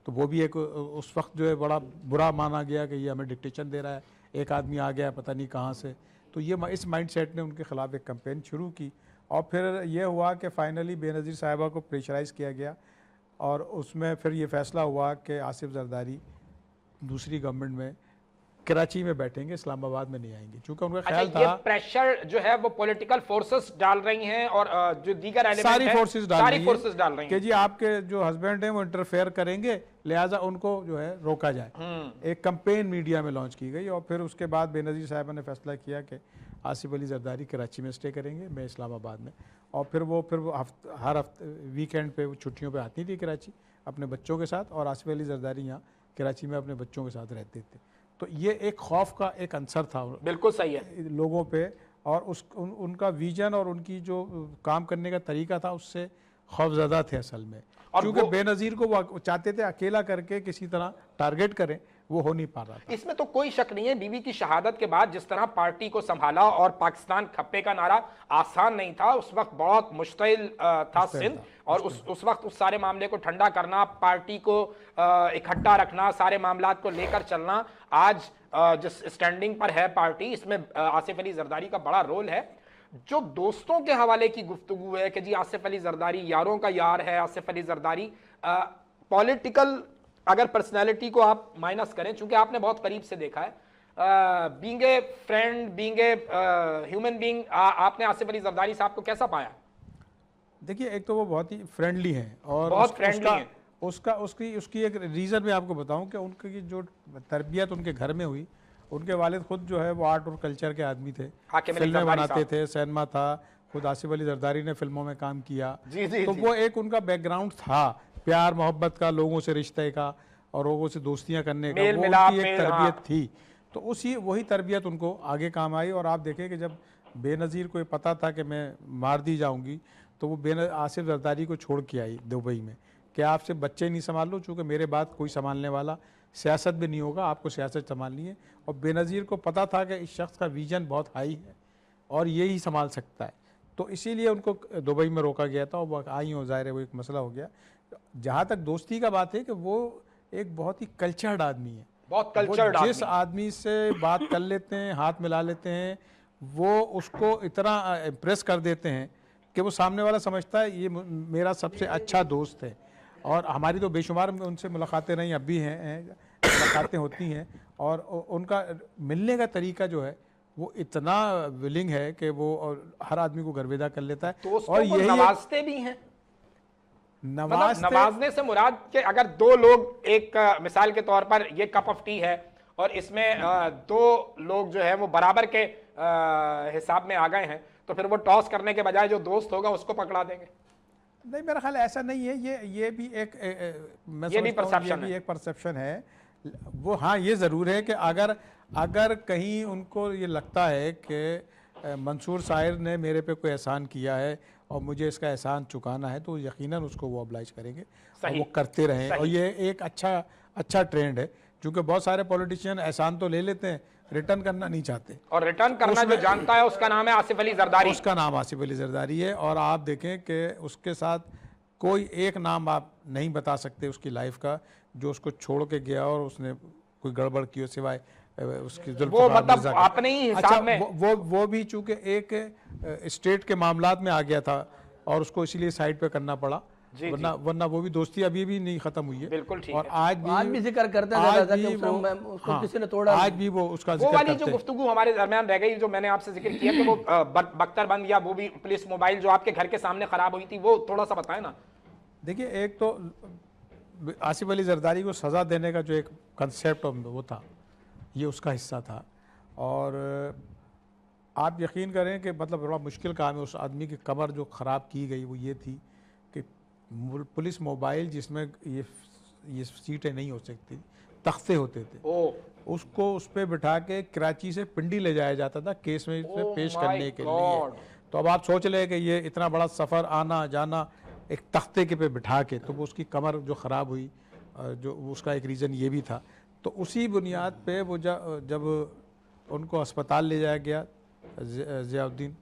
तो वो भी एक उस वक्त जो है बड़ा बुरा माना गया कि ये हमें डिक्टेशन दे रहा है, एक आदमी आ गया पता नहीं कहाँ से। तो ये इस माइंडसेट ने उनके ख़िलाफ़ एक कैंपेन शुरू की। और फिर ये हुआ कि फ़ाइनली बेनज़ीर साहिबा को प्रेशराइज़ किया गया, और उसमें फिर ये फ़ैसला हुआ कि आसिफ जरदारी दूसरी गवर्नमेंट में कराची में बैठेंगे, इस्लामाबाद में नहीं आएंगे, क्योंकि उनका ख्याल अच्छा, ये था प्रेशर जो है वो पॉलिटिकल फोर्सेस डाल रही हैं और जो दीगर एलिमेंट सारी हैं, फोर्सेस सारी फोर्सेस डाल रही कि हैं जी आपके जो हस्बैंड हैं वो इंटरफेयर करेंगे, लिहाजा उनको जो है रोका जाए। एक कैंपेन मीडिया में लॉन्च की गई, और फिर उसके बाद बेनज़ीर साहिबा ने फैसला किया कि आसिफ अली जरदारी कराची में स्टे करेंगे, मैं इस्लामाबाद में। और फिर वो हर हफ्ते वीकेंड पे वो छुट्टियों पे आती थी कराची अपने बच्चों के साथ, और आसिफ अली जरदारी यहाँ कराची में अपने बच्चों के साथ रहते थे। तो ये एक खौफ का एक अंसर था बिल्कुल सही है लोगों पे, और उनका विजन और उनकी जो काम करने का तरीका था उससे खौफज़दा थे असल में। और क्योंकि बेनज़ीर को वो चाहते थे अकेला करके किसी तरह टारगेट करें, वो हो नहीं पा रहा था। इसमें तो कोई शक नहीं है। बीवी की शहादत के बाद जिस तरह पार्टी को संभाला, और पाकिस्तान खप्पे का नारा आसान नहीं था, उस वक्त बहुत मुश्किल था सिंध, और उस वक्त उस सारे मामले को ठंडा करना, पार्टी को इकट्ठा रखना, सारे मामलात को लेकर चलना, आज जिस स्टैंडिंग पर है पार्टी, इसमें आसिफ अली जरदारी का बड़ा रोल है। जो दोस्तों के हवाले की गुफ्तगू है कि जी आसिफ अली जरदारी यारों का यार है, आसिफ अली जरदारी पॉलिटिकल अगर पर्सनैलिटी को आप माइनस करें, चूंकि आपने बहुत करीब से देखा है, being a friend, being a human being, आपने आसिफ अली जरदारी साहब को कैसा पाया? देखिए, एक तो वो बहुत ही फ्रेंडली हैं, और बहुत फ्रेंडली हैं। उसकी एक रीज़न मैं आपको बताऊं कि उनकी जो तरबियत उनके घर में हुई, उनके वालिद खुद जो है वो आर्ट और कल्चर के आदमी थे, फिल्में बनाते थे, सिनेमा था, खुद आसिफ अली जरदारी ने फिल्मों में काम किया। तो वो एक उनका बैकग्राउंड था प्यार मोहब्बत का, लोगों से रिश्ते का, और लोगों से दोस्तियां करने का, वो उनकी एक तरबियत थी। तो वही तरबियत उनको आगे काम आई। और आप देखें कि जब बेनज़ीर को ये पता था कि मैं मार दी जाऊंगी, तो वो आसिफ जरदारी को छोड़ के आई दुबई में, कि आप सिर्फ बच्चे नहीं संभाल लो, चूँकि मेरे बाद कोई संभालने वाला सियासत भी नहीं होगा, आपको सियासत संभालनी है। और बेनज़ीर को पता था कि इस शख्स का विजन बहुत हाई है और ये ही संभाल सकता है, तो इसीलिए उनको दुबई में रोका गया था और वो आई हो, ज़ाहिर है वो एक मसला हो गया। जहाँ तक दोस्ती का बात है कि वो एक बहुत ही कल्चर्ड आदमी है, बहुत कल्चर्ड वो जिस आदमी से बात कर लेते हैं, हाथ मिला लेते हैं, वो उसको इतना इम्प्रेस कर देते हैं कि वो सामने वाला समझता है ये मेरा सबसे अच्छा दोस्त है। और हमारी तो बेशुमार उनसे मुलाकातें रही, अब भी हैं मुलाकातें होती हैं, और उनका मिलने का तरीका जो है वो इतना विलिंग है कि वो और हर आदमी को गर्विदा कर लेता है। और यही नवाजते भी हैं। नवाजते, नवाजने से मुराद के अगर दो लोग, एक मिसाल के तौर पर ये कप ऑफ टी है और इसमें दो लोग जो है वो बराबर के हिसाब में आ गए हैं, तो फिर वो टॉस करने के बजाय जो दोस्त होगा उसको पकड़ा देंगे। नहीं, मेरा ख्याल ऐसा नहीं है, ये भी एक मैं ये भी समझता हूँ, परसेप्शन ये भी है। एक परसेप्शन है वो। हाँ, ये ज़रूर है कि अगर कहीं उनको ये लगता है कि मंसूर साहिर ने मेरे पे कोई एहसान किया है और मुझे इसका एहसान चुकाना है, तो यकीनन उसको वो ऑब्लाइज करेंगे और वो करते रहें। और ये एक अच्छा ट्रेंड है, क्योंकि बहुत सारे पॉलिटिशियन एहसान तो ले लेते हैं, रिटर्न करना नहीं चाहते। और रिटर्न करना जो जानता है उसका नाम है आसिफ अली जरदारी। उसका नाम आसिफ अली जरदारी है। और आप देखें कि उसके साथ कोई एक नाम आप नहीं बता सकते उसकी लाइफ का जो उसको छोड़ के गया और उसने कोई गड़बड़ की हो, सिवाय उसकी वो मतलब अपने ही हिसाब में वो भी चूंकि एक स्टेट के मामलात में आ गया था और उसको इसीलिए साइड पे करना पड़ा, वरना वो भी दोस्ती अभी भी नहीं खत्म हुई है। बिल्कुल ठीक और है। आज भी जिक्र करते हैं उसको किसी ने तोड़ा, आज भी वो उसका वो वाली जो गुफ्तगू हमारे दरमियान रह गई, जो मैंने आपसे जिक्र किया कि वो बख्तरबंद या वो भी पुलिस मोबाइल जो आपके घर के सामने खराब हुई थी, वो थोड़ा सा बताएं ना। देखिए, एक तो आसिफ अली जरदारी को सज़ा देने का जो एक कंसेप्ट वो था, ये उसका हिस्सा था। और आप यकीन करें कि मतलब बड़ा मुश्किल काम है। उस आदमी की कमर जो ख़राब की गई वो ये थी कि पुलिस मोबाइल जिसमें ये सीटें नहीं हो सकती, तख्ते होते थे, उसको उस पर बिठा के कराची से पिंडी ले जाया जाता था केस में पेश करने के लिए। तो अब आप सोच लें कि ये इतना बड़ा सफ़र, आना जाना एक तख्ते के पे बिठा के, तो वो उसकी कमर जो ख़राब हुई, जो उसका एक रीज़न ये भी था। तो उसी बुनियाद पे वो जब उनको अस्पताल ले जाया गया ज़ियाउद्दीन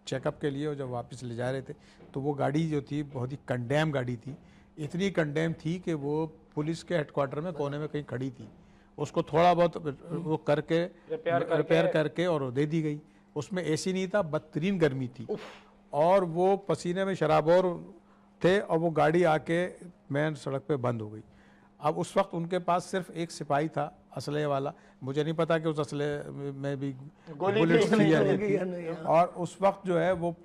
चेकअप के लिए, और जब वापस ले जा रहे थे तो वो गाड़ी जो थी बहुत ही कंडेम गाड़ी थी, इतनी कंडेम थी कि वो पुलिस के हेडक्वार्टर में कोने में कहीं खड़ी थी। उसको थोड़ा बहुत वो करके रिपेयर करके और दे दी गई। उसमें एसी नहीं था, बदतरीन गर्मी थी और वो पसीने में शराबोर थे, और वो गाड़ी आके मेन सड़क पे बंद हो गई। अब उस वक्त उनके पास सिर्फ एक सिपाही था असले वाला, मुझे नहीं पता कि उस असले में भी बुलेट्स थी या नहीं थी। और उस वक्त जो है वो,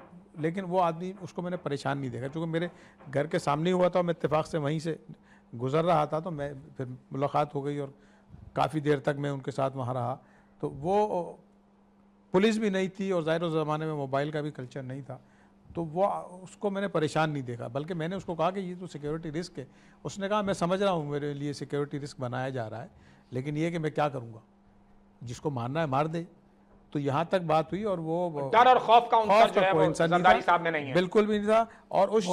लेकिन वो आदमी, उसको मैंने परेशान नहीं देखा, क्योंकि मेरे घर के सामने हुआ था, मैं इत्तेफाक से वहीं से गुजर रहा था, तो मैं फिर मुलाकात हो गई और काफ़ी देर तक मैं उनके साथ वहाँ रहा। तो वो पुलिस भी नहीं थी और ज़ाहिर उस ज़माने में मोबाइल का भी कल्चर नहीं था, तो वो उसको मैंने परेशान नहीं देखा, बल्कि मैंने उसको कहा कि ये तो सिक्योरिटी रिस्क है। उसने कहा मैं समझ रहा हूँ मेरे लिए सिक्योरिटी रिस्क बनाया जा रहा है, लेकिन ये कि मैं क्या करूँगा, जिसको मारना है मार दे। तो यहाँ तक बात हुई। और वो डर और खौफ का उनका जो है वो जरदारी साहब में नहीं है, बिल्कुल भी नहीं था। और उस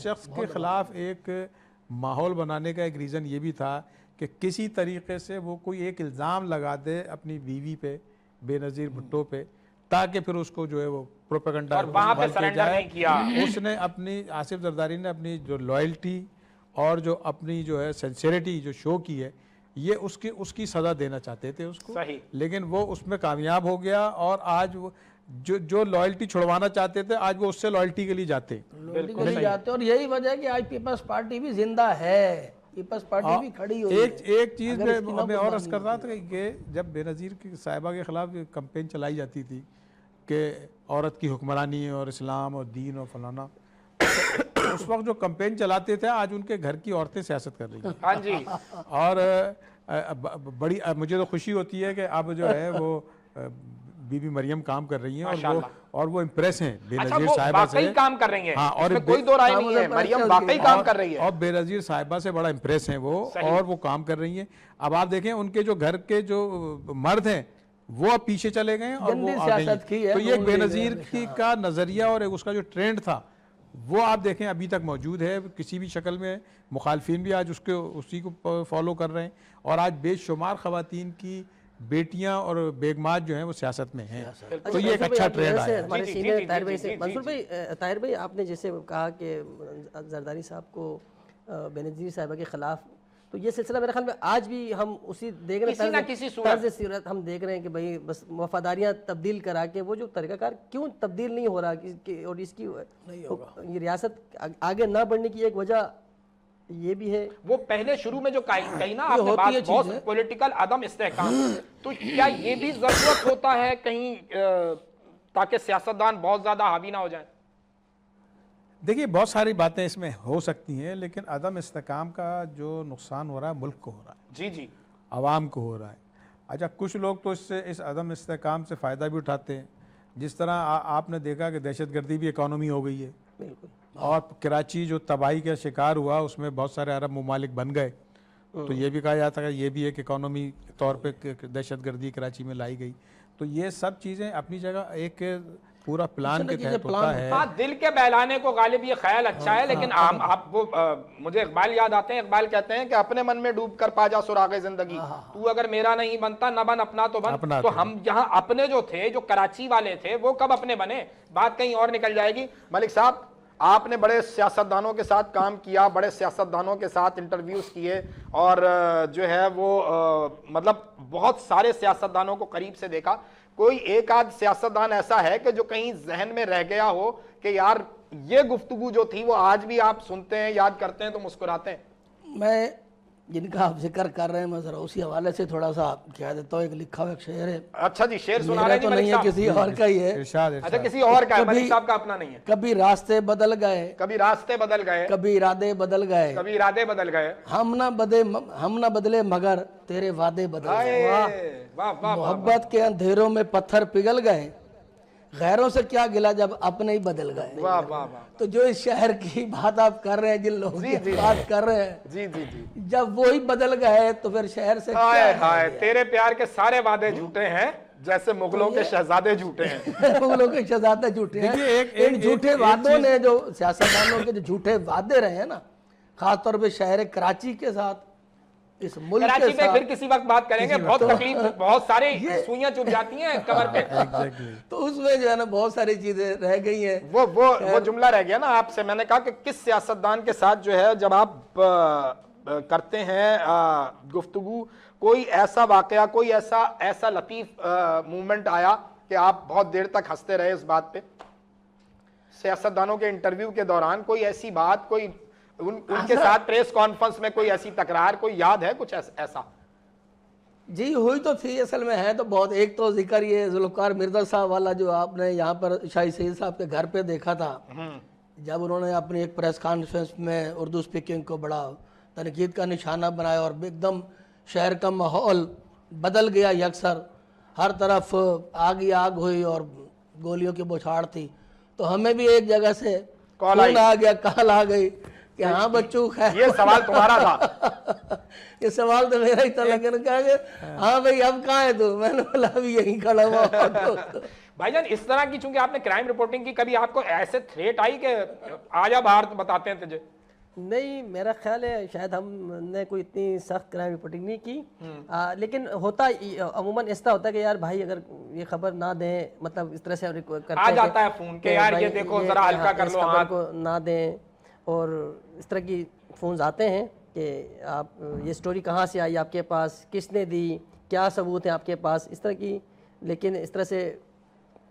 शख्स के खिलाफ एक माहौल बनाने का एक रीज़न ये भी था कि किसी तरीके से वो कोई एक इल्ज़ाम लगा दे अपनी बीवी पे, बेनज़ीर भुट्टो पे, ताकि फिर उसको जो है वो प्रोपेगेंडा पे सरेंडर नहीं किया। उसने अपनी, आसिफ जरदारी ने अपनी जो लॉयल्टी और जो अपनी जो है सिंसियरिटी जो शो की है, ये उसकी सज़ा देना चाहते थे उसको, सही। लेकिन वो उसमें कामयाब हो गया। और आज वो जो लॉयल्टी छुड़वाना चाहते थे, आज वो उससे लॉयल्टी के लिए जाते जाते। और यही वजह है कि आज पीपल्स पार्टी भी जिंदा है, पीपल्स पार्टी भी खड़ी हुई है। एक चीज़ मैं और अर्ज कर रहा था कि जब बेनज़ीर की साहिबा के खिलाफ कंपेन चलाई जाती थी कि औरत की हुक्मरानी और इस्लाम और दीन और फलाना, तो उस वक्त जो कंपेन चलाते थे, आज उनके घर की औरतें सियासत कर रही हैं। हाँ जी। और बड़ी मुझे तो खुशी होती है कि अब जो है वो बीबी मरियम काम कर रही हैं और वो इम्प्रेस हैं बेनज़ीर साहिबा से, काम कर रही हैं। हाँ, और कोई दो राय नहीं है, मरियम वाकई काम कर रही है और बेनज़ीर साहिबा से बड़ा इम्प्रेस हैं वो, और वो काम कर रही हैं। अब आप देखें उनके जो घर के जो मर्द हैं वो अब पीछे चले गए और वो आ गई। तो ये बेनज़ीर का नज़रिया और उसका जो ट्रेंड था वो आप देखें अभी तक मौजूद है किसी भी शक्ल में। मुखालफिन भी आज उसी को फॉलो कर रहे हैं, और आज बेशुमार ख़वातीन की बेटियां और बेगमात जो हैं वो सियासत में हैं। तो ये एक अच्छा ट्रेंड है। हमारे जी, सीनियर जी, ताहिर जी, भाई जी, से जी, मंसूर जी। भाई, ताहिर भाई आपने जैसे कहा कि जरदारी साहब को बेनज़ीर साहिबा के ख़िलाफ़, तो ये सिलसिला मेरे ख्याल में आज भी हम उसी देख रहे किसी ना किसी सूरत। तर्ज़ सूरत हम देख रहे हैं कि भाई बस वफादारियाँ तब्दील करा के वो जो तरीक़ाकार क्यों तब्दील नहीं हो रहा और इसकी ये रियासत आगे ना बढ़ने की एक वजह ये भी है। वो पहले शुरू में जो कही ना ये आपने होती बात, है बहुत चीज़ें। पॉलिटिकल अदम इस्तेहकाम, तो क्या ये भी जरूरत होता है कहीं ताकि सियासतदान बहुत ज्यादा हावी ना हो जाए? देखिए बहुत सारी बातें इसमें हो सकती हैं, लेकिन अदम इस्तेकाम का जो नुकसान हो रहा है मुल्क को हो रहा है, जी जी, आवाम को हो रहा है। अच्छा, कुछ लोग तो इस अदम इस्तेकाम से फ़ायदा भी उठाते हैं। जिस तरह आपने देखा कि दहशतगर्दी भी इकॉनमी हो गई है, बिल्कुल। और कराची जो तबाही का शिकार हुआ उसमें बहुत सारे अरब ममालिक बन गए। तो ये भी कहा जाता है कि ये भी एक इकॉनमी तौर पे दहशतगर्दी कराची में लाई गई। तो ये सब चीज़ें अपनी जगह एक पूरा प्लान के तहत होता है। हाँ, दिल के बहलाने को गालिब ये ख्याल अच्छा है, लेकिन आप वो मुझे इकबाल याद आते हैं। इकबाल कहते हैं कि अपने मन में डूब कर पा जा सुरागे जिंदगी, तू अगर मेरा नहीं बनता न बन अपना तो बन। अपना तो तो हम यहाँ अपने जो थे, जो कराची वाले थे, वो कब अपने बने? बात कहीं और निकल जाएगी। मलिक साहब, आपने बड़े सियासतदानों के साथ काम किया, बड़े सियासतदानों के साथ इंटरव्यूज किए, और जो है वो मतलब बहुत सारे सियासतदानों को करीब से देखा। कोई एक आध सियासतदान ऐसा है कि जो कहीं जहन में रह गया हो कि यार ये गुफ्तगू जो थी वो आज भी आप सुनते हैं, याद करते हैं तो मुस्कुराते हैं? मैं जिनका आप जिक्र कर रहे हैं, मैं ज़रा उसी हवाले से थोड़ा सा कह देता हूँ। एक लिखा हुआ एक शेर है, अच्छा जी, शेर सुना मेरा रहे तो हैं नहीं है, किसी और का ही है। इरशाद अच्छा, इरशाद। किसी और का है, कभी- मलिक साहब का अपना नहीं है। कभी रास्ते बदल गए, कभी रास्ते बदल गए, कभी इरादे बदल गए, कभी इरादे बदल गए। हम ना बदले मगर तेरे वादे बदल गए। वाह वाह वाह, मोहब्बत के अंधेरों में पत्थर पिघल गए, गैरों से क्या गिला जब अपने ही बदल गए। वाह वाह वाह। तो जो इस शहर की बात आप कर रहे हैं, जिन लोगों जी, की जी, बात कर रहे हैं, जी जी जी, जब वो ही बदल गए तो फिर शहर से हाय क्या हाय, तेरे प्यार के सारे वादे झूठे हैं, जैसे मुगलों के शहजादे झूठे हैं। मुगलों के शहजादे झूठे हैं। देखिए, इन झूठे वादों ने, जो सियासतदानों के जो झूठे वादे रहे हैं ना, खासतौर पे शहर कराची के साथ, इस मुल्क कराची के पे साथ, फिर किसी वक्त बात करेंगे। बहुत तकलीफ, बहुत सारे सुइयां चुभ जाती हैं कमर पे। एग्जैक्टली। तो उसमें जो है ना बहुत सारी चीजें रह गई हैं। वो जुमला रह गया ना आपसे। मैंने कहा कि किस सियासतदान के साथ जो है जब आप करते हैं गुफ्तगू, कोई ऐसा वाकया, कोई ऐसा लतीफ मूवमेंट आया कि आप बहुत देर तक हंसते रहे इस बात पे? सियासतदानों के इंटरव्यू के दौरान कोई ऐसी बात, कोई उनके साथ प्रेस कॉन्फ्रेंस में कोई ऐसी तकरार, कोई याद है कुछ ऐसा? जी हुई तो थी, असल में है तो बहुत। एक तो जिक्र ये जुल्फ़कार मिर्जा साहब वाला जो आपने यहाँ पर शाही सईद साहब के घर पे देखा था, जब उन्होंने अपनी एक प्रेस कॉन्फ्रेंस में उर्दू स्पीकिंग को बड़ा तनकीद का निशाना बनाया, और एकदम शहर का माहौल बदल गया यकसर। हर तरफ आग ही आग हुई और गोलियों की बौछार थी। तो हमें भी एक जगह से कॉल आई। फोन आ गया, कॉल आ गई कि हाँ बच्चों खैर। ये सवाल तुम्हारा था? ये सवाल तो मेरा ही था, लेकिन कहा कि हाँ भाई अब कहाँ है तू? मैंने बोला अभी यहीं खड़ा हुआ हूं। भाईजान, इस तरह की चूंकि आपने क्राइम रिपोर्टिंग की, कभी आपको ऐसे थ्रेट आई कि आजा बाहर तो बताते हैं तुझे? नहीं, मेरा ख्याल है शायद हमने कोई इतनी सख्त क्राइम रिपोर्टिंग नहीं की। लेकिन होता अमूमन ऐसा होता है कि यार भाई अगर ये खबर ना दें, मतलब इस तरह से करते आ जाता है फोन के यार ये देखो जरा हल्का कर लो, खबर को ना दें, और इस तरह की फोन्स आते हैं कि आप ये स्टोरी कहाँ से आई आपके पास, किसने दी, क्या सबूत है आपके पास, इस तरह की। लेकिन इस तरह से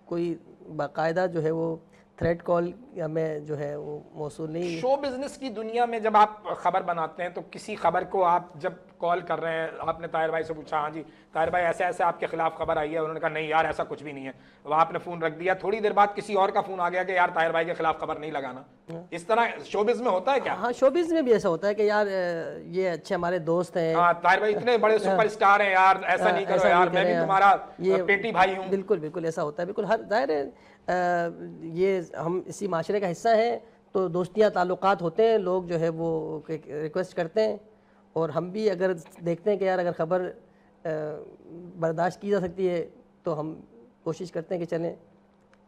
कोई बाकायदा जो है वो थ्रेड कॉल हमें जो है वो मौसूल नहीं। शो बिजनेस की दुनिया में जब आप खबर बनाते हैं तो किसी खबर को आप जब कॉल कर रहे हैं, आपने ताहिर भाई से पूछा, हाँ जी ताहिर भाई ऐसे ऐसे आपके खिलाफ खबर आई है, उन्होंने कहा नहीं यार ऐसा कुछ भी नहीं है, अब आपने फोन रख दिया, थोड़ी देर बाद किसी और का फोन आ गया कि यार ताहिर भाई के खिलाफ खबर नहीं लगाना। इस तरह शोबिज में होता है क्या? हाँ, शोबिज में भी ऐसा होता है कि यार ये अच्छे हमारे दोस्त हैं, हाँ ताहिर भाई इतने बड़े सुपरस्टार हैं यार, ऐसा नहीं करो यार, मैं भी तुम्हारा पेटी भाई हूँ। बिल्कुल बिल्कुल ऐसा होता है, बिल्कुल। हर जाहिर है ये हम इसी माशरे का हिस्सा हैं, तो दोस्तियाँ ताल्लुकात होते हैं, लोग जो है वो रिक्वेस्ट करते हैं, और हम भी अगर देखते हैं कि यार अगर ख़बर बर्दाश्त की जा सकती है तो हम कोशिश करते हैं कि चलें।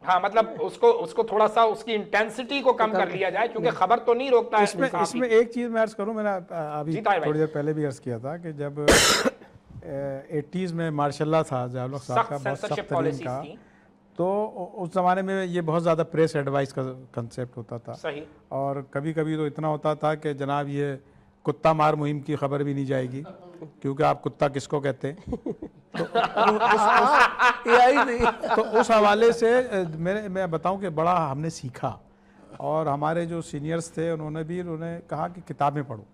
हाँ, मतलब उसको उसको थोड़ा सा उसकी इंटेंसिटी को कम कर लिया जाए, क्योंकि खबर तो नहीं रोकता है। इसमें एक चीज़ मैं अर्ज़ करूँ, मैंने अभी जी ताहिर भाई। थोड़ी देर पहले भी अर्ज़ किया था कि जब 80s में मार्शल था जावलक साहब सख्त का, बहुत censorship सख्त तरीन policies का, थी। तो उस ज़माने में ये बहुत ज़्यादा प्रेस एडवाइस का कंसेप्ट होता था। सही। और कभी कभी तो इतना होता था कि जनाब ये कुत्ता मार मुहिम की खबर भी नहीं जाएगी, क्योंकि आप कुत्ता किसको कहते हैं। तो उस हवाले से मैं बताऊं कि बड़ा हमने सीखा, और हमारे जो सीनियर्स थे उन्होंने कहा कि किताबें पढ़ो,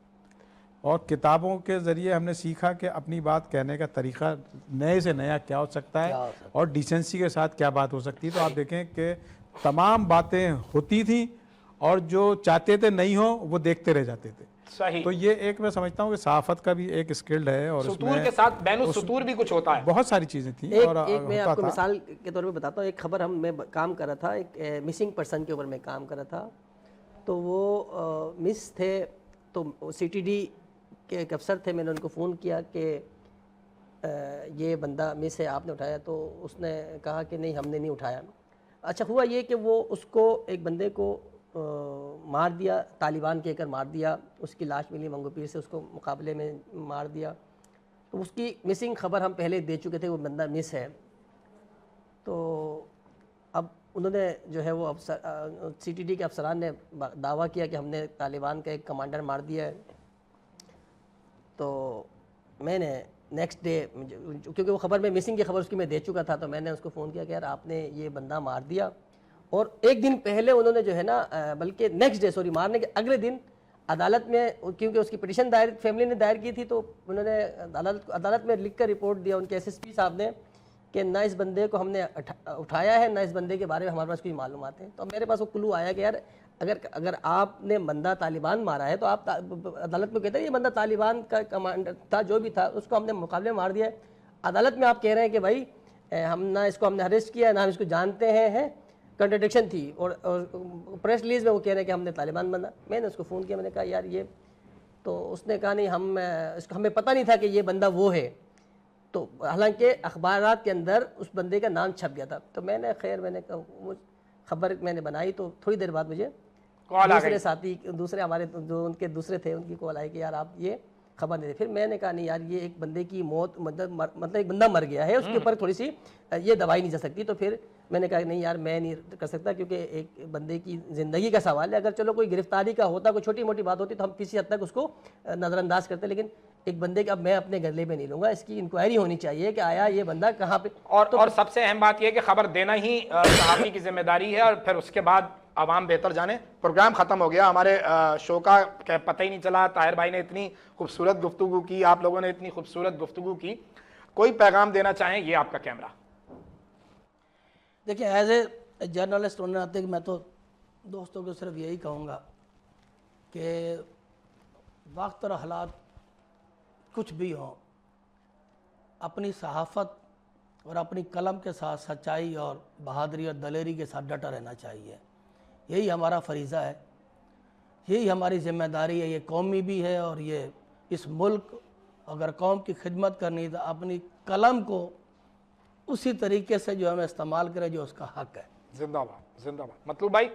और किताबों के ज़रिए हमने सीखा कि अपनी बात कहने का तरीक़ा नए से नया क्या हो सकता है और डिसेंसी के साथ क्या बात हो सकती है। तो आप देखें कि तमाम बातें होती थी, और जो चाहते थे नहीं हो वो देखते रह जाते थे। सही। तो ये एक मैं समझता हूँ कि सहाफ़त का भी एक स्किल्ड है, और सुतूर के साथ बैनुस सुतूर भी कुछ होता है, बहुत सारी चीज़ें थी। और एक मैं होता आपको था। मिसाल के तौर पे बताता हूँ। एक खबर मैं काम कर रहा था, एक मिसिंग पर्सन के ऊपर मैं काम कर रहा था। तो वो मिस थे, तो CTD के एक अफसर थे। मैंने उनको फ़ोन किया कि ये बंदा मिस है, आपने उठाया? तो उसने कहा कि नहीं, हमने नहीं उठाया। अच्छा, हुआ ये कि वो उसको एक बंदे को मार दिया, तालिबान कहकर मार दिया। उसकी लाश मिली मंगोपीर से, उसको मुकाबले में मार दिया। तो उसकी मिसिंग खबर हम पहले दे चुके थे, वो बंदा मिस है। तो अब उन्होंने जो है वो अफसर CTD के अफसरान ने दावा किया कि हमने तालिबान का एक कमांडर मार दिया है। तो मैंने नेक्स्ट डे, क्योंकि वो खबर में मिसिंग की खबर उसकी मैं दे चुका था, तो मैंने उसको फ़ोन किया कि यार आपने ये बंदा मार दिया। और एक दिन पहले उन्होंने जो है ना, बल्कि नेक्स्ट डे, सॉरी, मारने के अगले दिन अदालत में, क्योंकि उसकी पिटीशन दायर फैमिली ने दायर की थी, तो उन्होंने अदालत में लिख कर रिपोर्ट दिया उनके SSP साहब ने कि ना इस बंदे को हमने उठाया है, ना इस बंदे के बारे में हमारे पास कोई मालूमात है। तो मेरे पास वो क्लू आया कि यार अगर आपने बंदा तालिबान मारा है, तो आप अदालत में कहते हैं ये बंदा तालिबान का कमांडर था, जो भी था, उसको हमने मुकाबले में मार दिया है। अदालत में आप कह रहे हैं कि भाई हम ना इसको हमने अरेस्ट किया, ना हम इसको जानते हैं कंट्रडिक्शन थी। और प्रेस रिलीज में वो कह रहे हैं कि हमने तालिबान बंदा। मैंने उसको फ़ोन किया, मैंने कहा यार ये, तो उसने कहा नहीं, इसको हमें पता नहीं था कि ये बंदा वो है। तो हालांकि अखबारात के अंदर उस बंदे का नाम छप गया था। तो मैंने खबर मैंने बनाई, तो थोड़ी देर बाद मुझे दूसरे साथी, दूसरे हमारे जो उनके दूसरे थे, उनकी कॉल आई कि यार आप ये खबर दे दे। फिर मैंने कहा नहीं यार, ये एक बंदे की मौत, मतलब एक बंदा मर गया है, उसके ऊपर थोड़ी सी ये दवाई नहीं जा सकती। तो फिर मैंने कहा नहीं यार, मैं नहीं कर सकता, क्योंकि एक बंदे की ज़िंदगी का सवाल है। अगर चलो कोई गिरफ्तारी का होता, कोई छोटी मोटी बात होती, तो हम किसी हद तक उसको नज़रअंदाज करते, लेकिन एक बंदे के अब मैं अपने गले पे नहीं लूँगा। इसकी इंक्वायरी होनी चाहिए कि आया ये बंदा कहाँ पे। और सबसे अहम बात यह कि खबर देना ही सहाफ़ी की जिम्मेदारी है, और फिर उसके बाद आवाम बेहतर जाने। प्रोग्राम ख़त्म हो गया, हमारे शो का पता ही नहीं चला। ताहिर भाई ने इतनी खूबसूरत गुफ्तगू की, आप लोगों ने इतनी खूबसूरत गुफ्तगू की। कोई पैगाम देना चाहें, ये आपका कैमरा। देखिए, एज ए जर्नलिस्ट होने नाते मैं तो दोस्तों को सिर्फ यही कहूँगा कि वक्त और हालात कुछ भी हो, अपनी सहाफ़त और अपनी कलम के साथ सच्चाई और बहादुरी और दलेरी के साथ डटा रहना चाहिए। यही हमारा फरीज़ा है, यही हमारी ज़िम्मेदारी है। ये कौमी भी है, और ये इस मुल्क, अगर कौम की खिदमत करनी तो अपनी कलम को उसी तरीके से जो हमें इस्तेमाल करें जो उसका हक है। जिंदाबाद, जिंदाबाद। मतलूब भाई,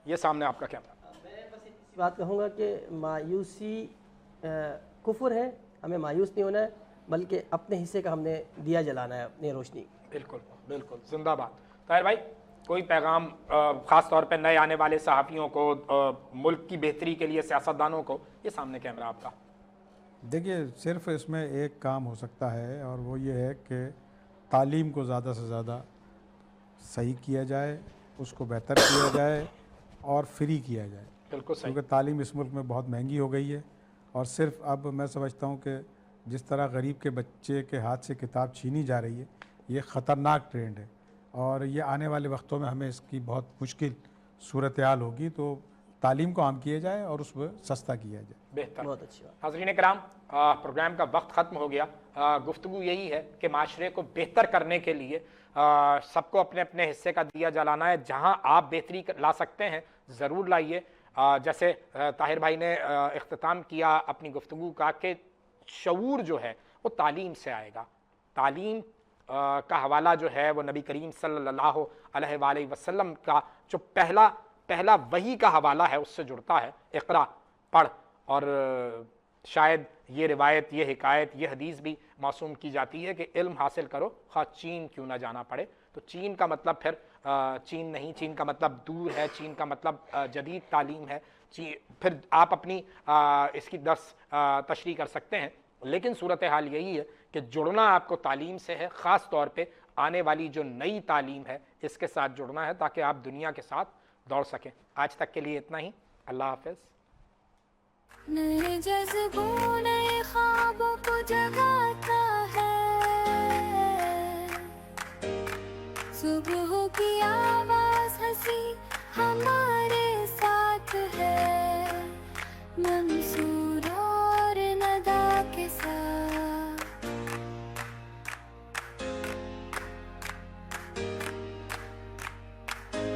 ये सामने आपका कैमरा। मैं बस इसी बात कहूँगा कि मायूसी कुफर है, हमें मायूस नहीं होना है, बल्कि अपने हिस्से का हमने दिया जलाना है, अपनी रोशनी। बिल्कुल बिल्कुल, जिंदाबाद। ताहिर भाई, कोई पैगाम ख़ास तौर पे नए आने वाले सहाफ़ियों को, मुल्क की बेहतरी के लिए सियासतदानों को? ये सामने कैमरा आपका। देखिए, सिर्फ इसमें एक काम हो सकता है, और वो ये है कि तालीम को ज़्यादा से ज़्यादा सही किया जाए, उसको बेहतर किया जाए और फ्री किया जाए। बिल्कुल सही। क्योंकि तालीम इस मुल्क में बहुत महंगी हो गई है, और सिर्फ अब मैं समझता हूँ कि जिस तरह गरीब के बच्चे के हाथ से किताब छीनी जा रही है, ये ख़तरनाक ट्रेंड है, और ये आने वाले वक्तों में हमें इसकी बहुत मुश्किल सूरत हाल होगी। तो तालीम को आम किया जाए और उसको सस्ता किया जाए। बेहतर, बहुत अच्छी बात। हाज़रीन कराम, प्रोग्राम का वक्त ख़त्म हो गया। गुफ्तगू यही है कि माशरे को बेहतर करने के लिए सबको अपने अपने हिस्से का दिया जलाना है। जहाँ आप बेहतरी ला सकते हैं, ज़रूर लाइए। जैसे ताहिर भाई ने इख्तिताम किया अपनी गुफ्तगू का कि शऊर जो है वो तालीम से आएगा। तालीम का हवाला जो है वो नबी करीम सल्लल्लाहु अलैहि वसल्लम का जो पहला वही का हवाला है उससे जुड़ता है। इक़रा पढ़, और शायद ये रिवायत, ये हिकायत, ये हदीस भी मासूम की जाती है कि इल्म हासिल करो खा चीन क्यों ना जाना पड़े। तो चीन का मतलब फिर चीन नहीं, चीन का मतलब दूर है, चीन का मतलब जदीद तालीम है। फिर आप अपनी इसकी तशरीह कर सकते हैं, लेकिन सूरत हाल यही है कि जुड़ना आपको तालीम से है, ख़ास तौर पे आने वाली जो नई तालीम है इसके साथ जुड़ना है ताकि आप दुनिया के साथ दौड़ सकें। आज तक के लिए इतना ही, अल्लाह हाफ़िज़। नए जज्बों नए ख्वाबों को जगाता है, सुबह की आवाज़ हंसी हमारे साथ है, मंसूर और नदा के साथ।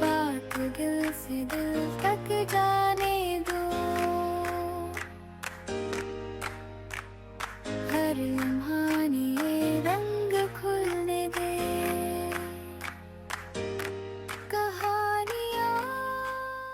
बात दिल से दिल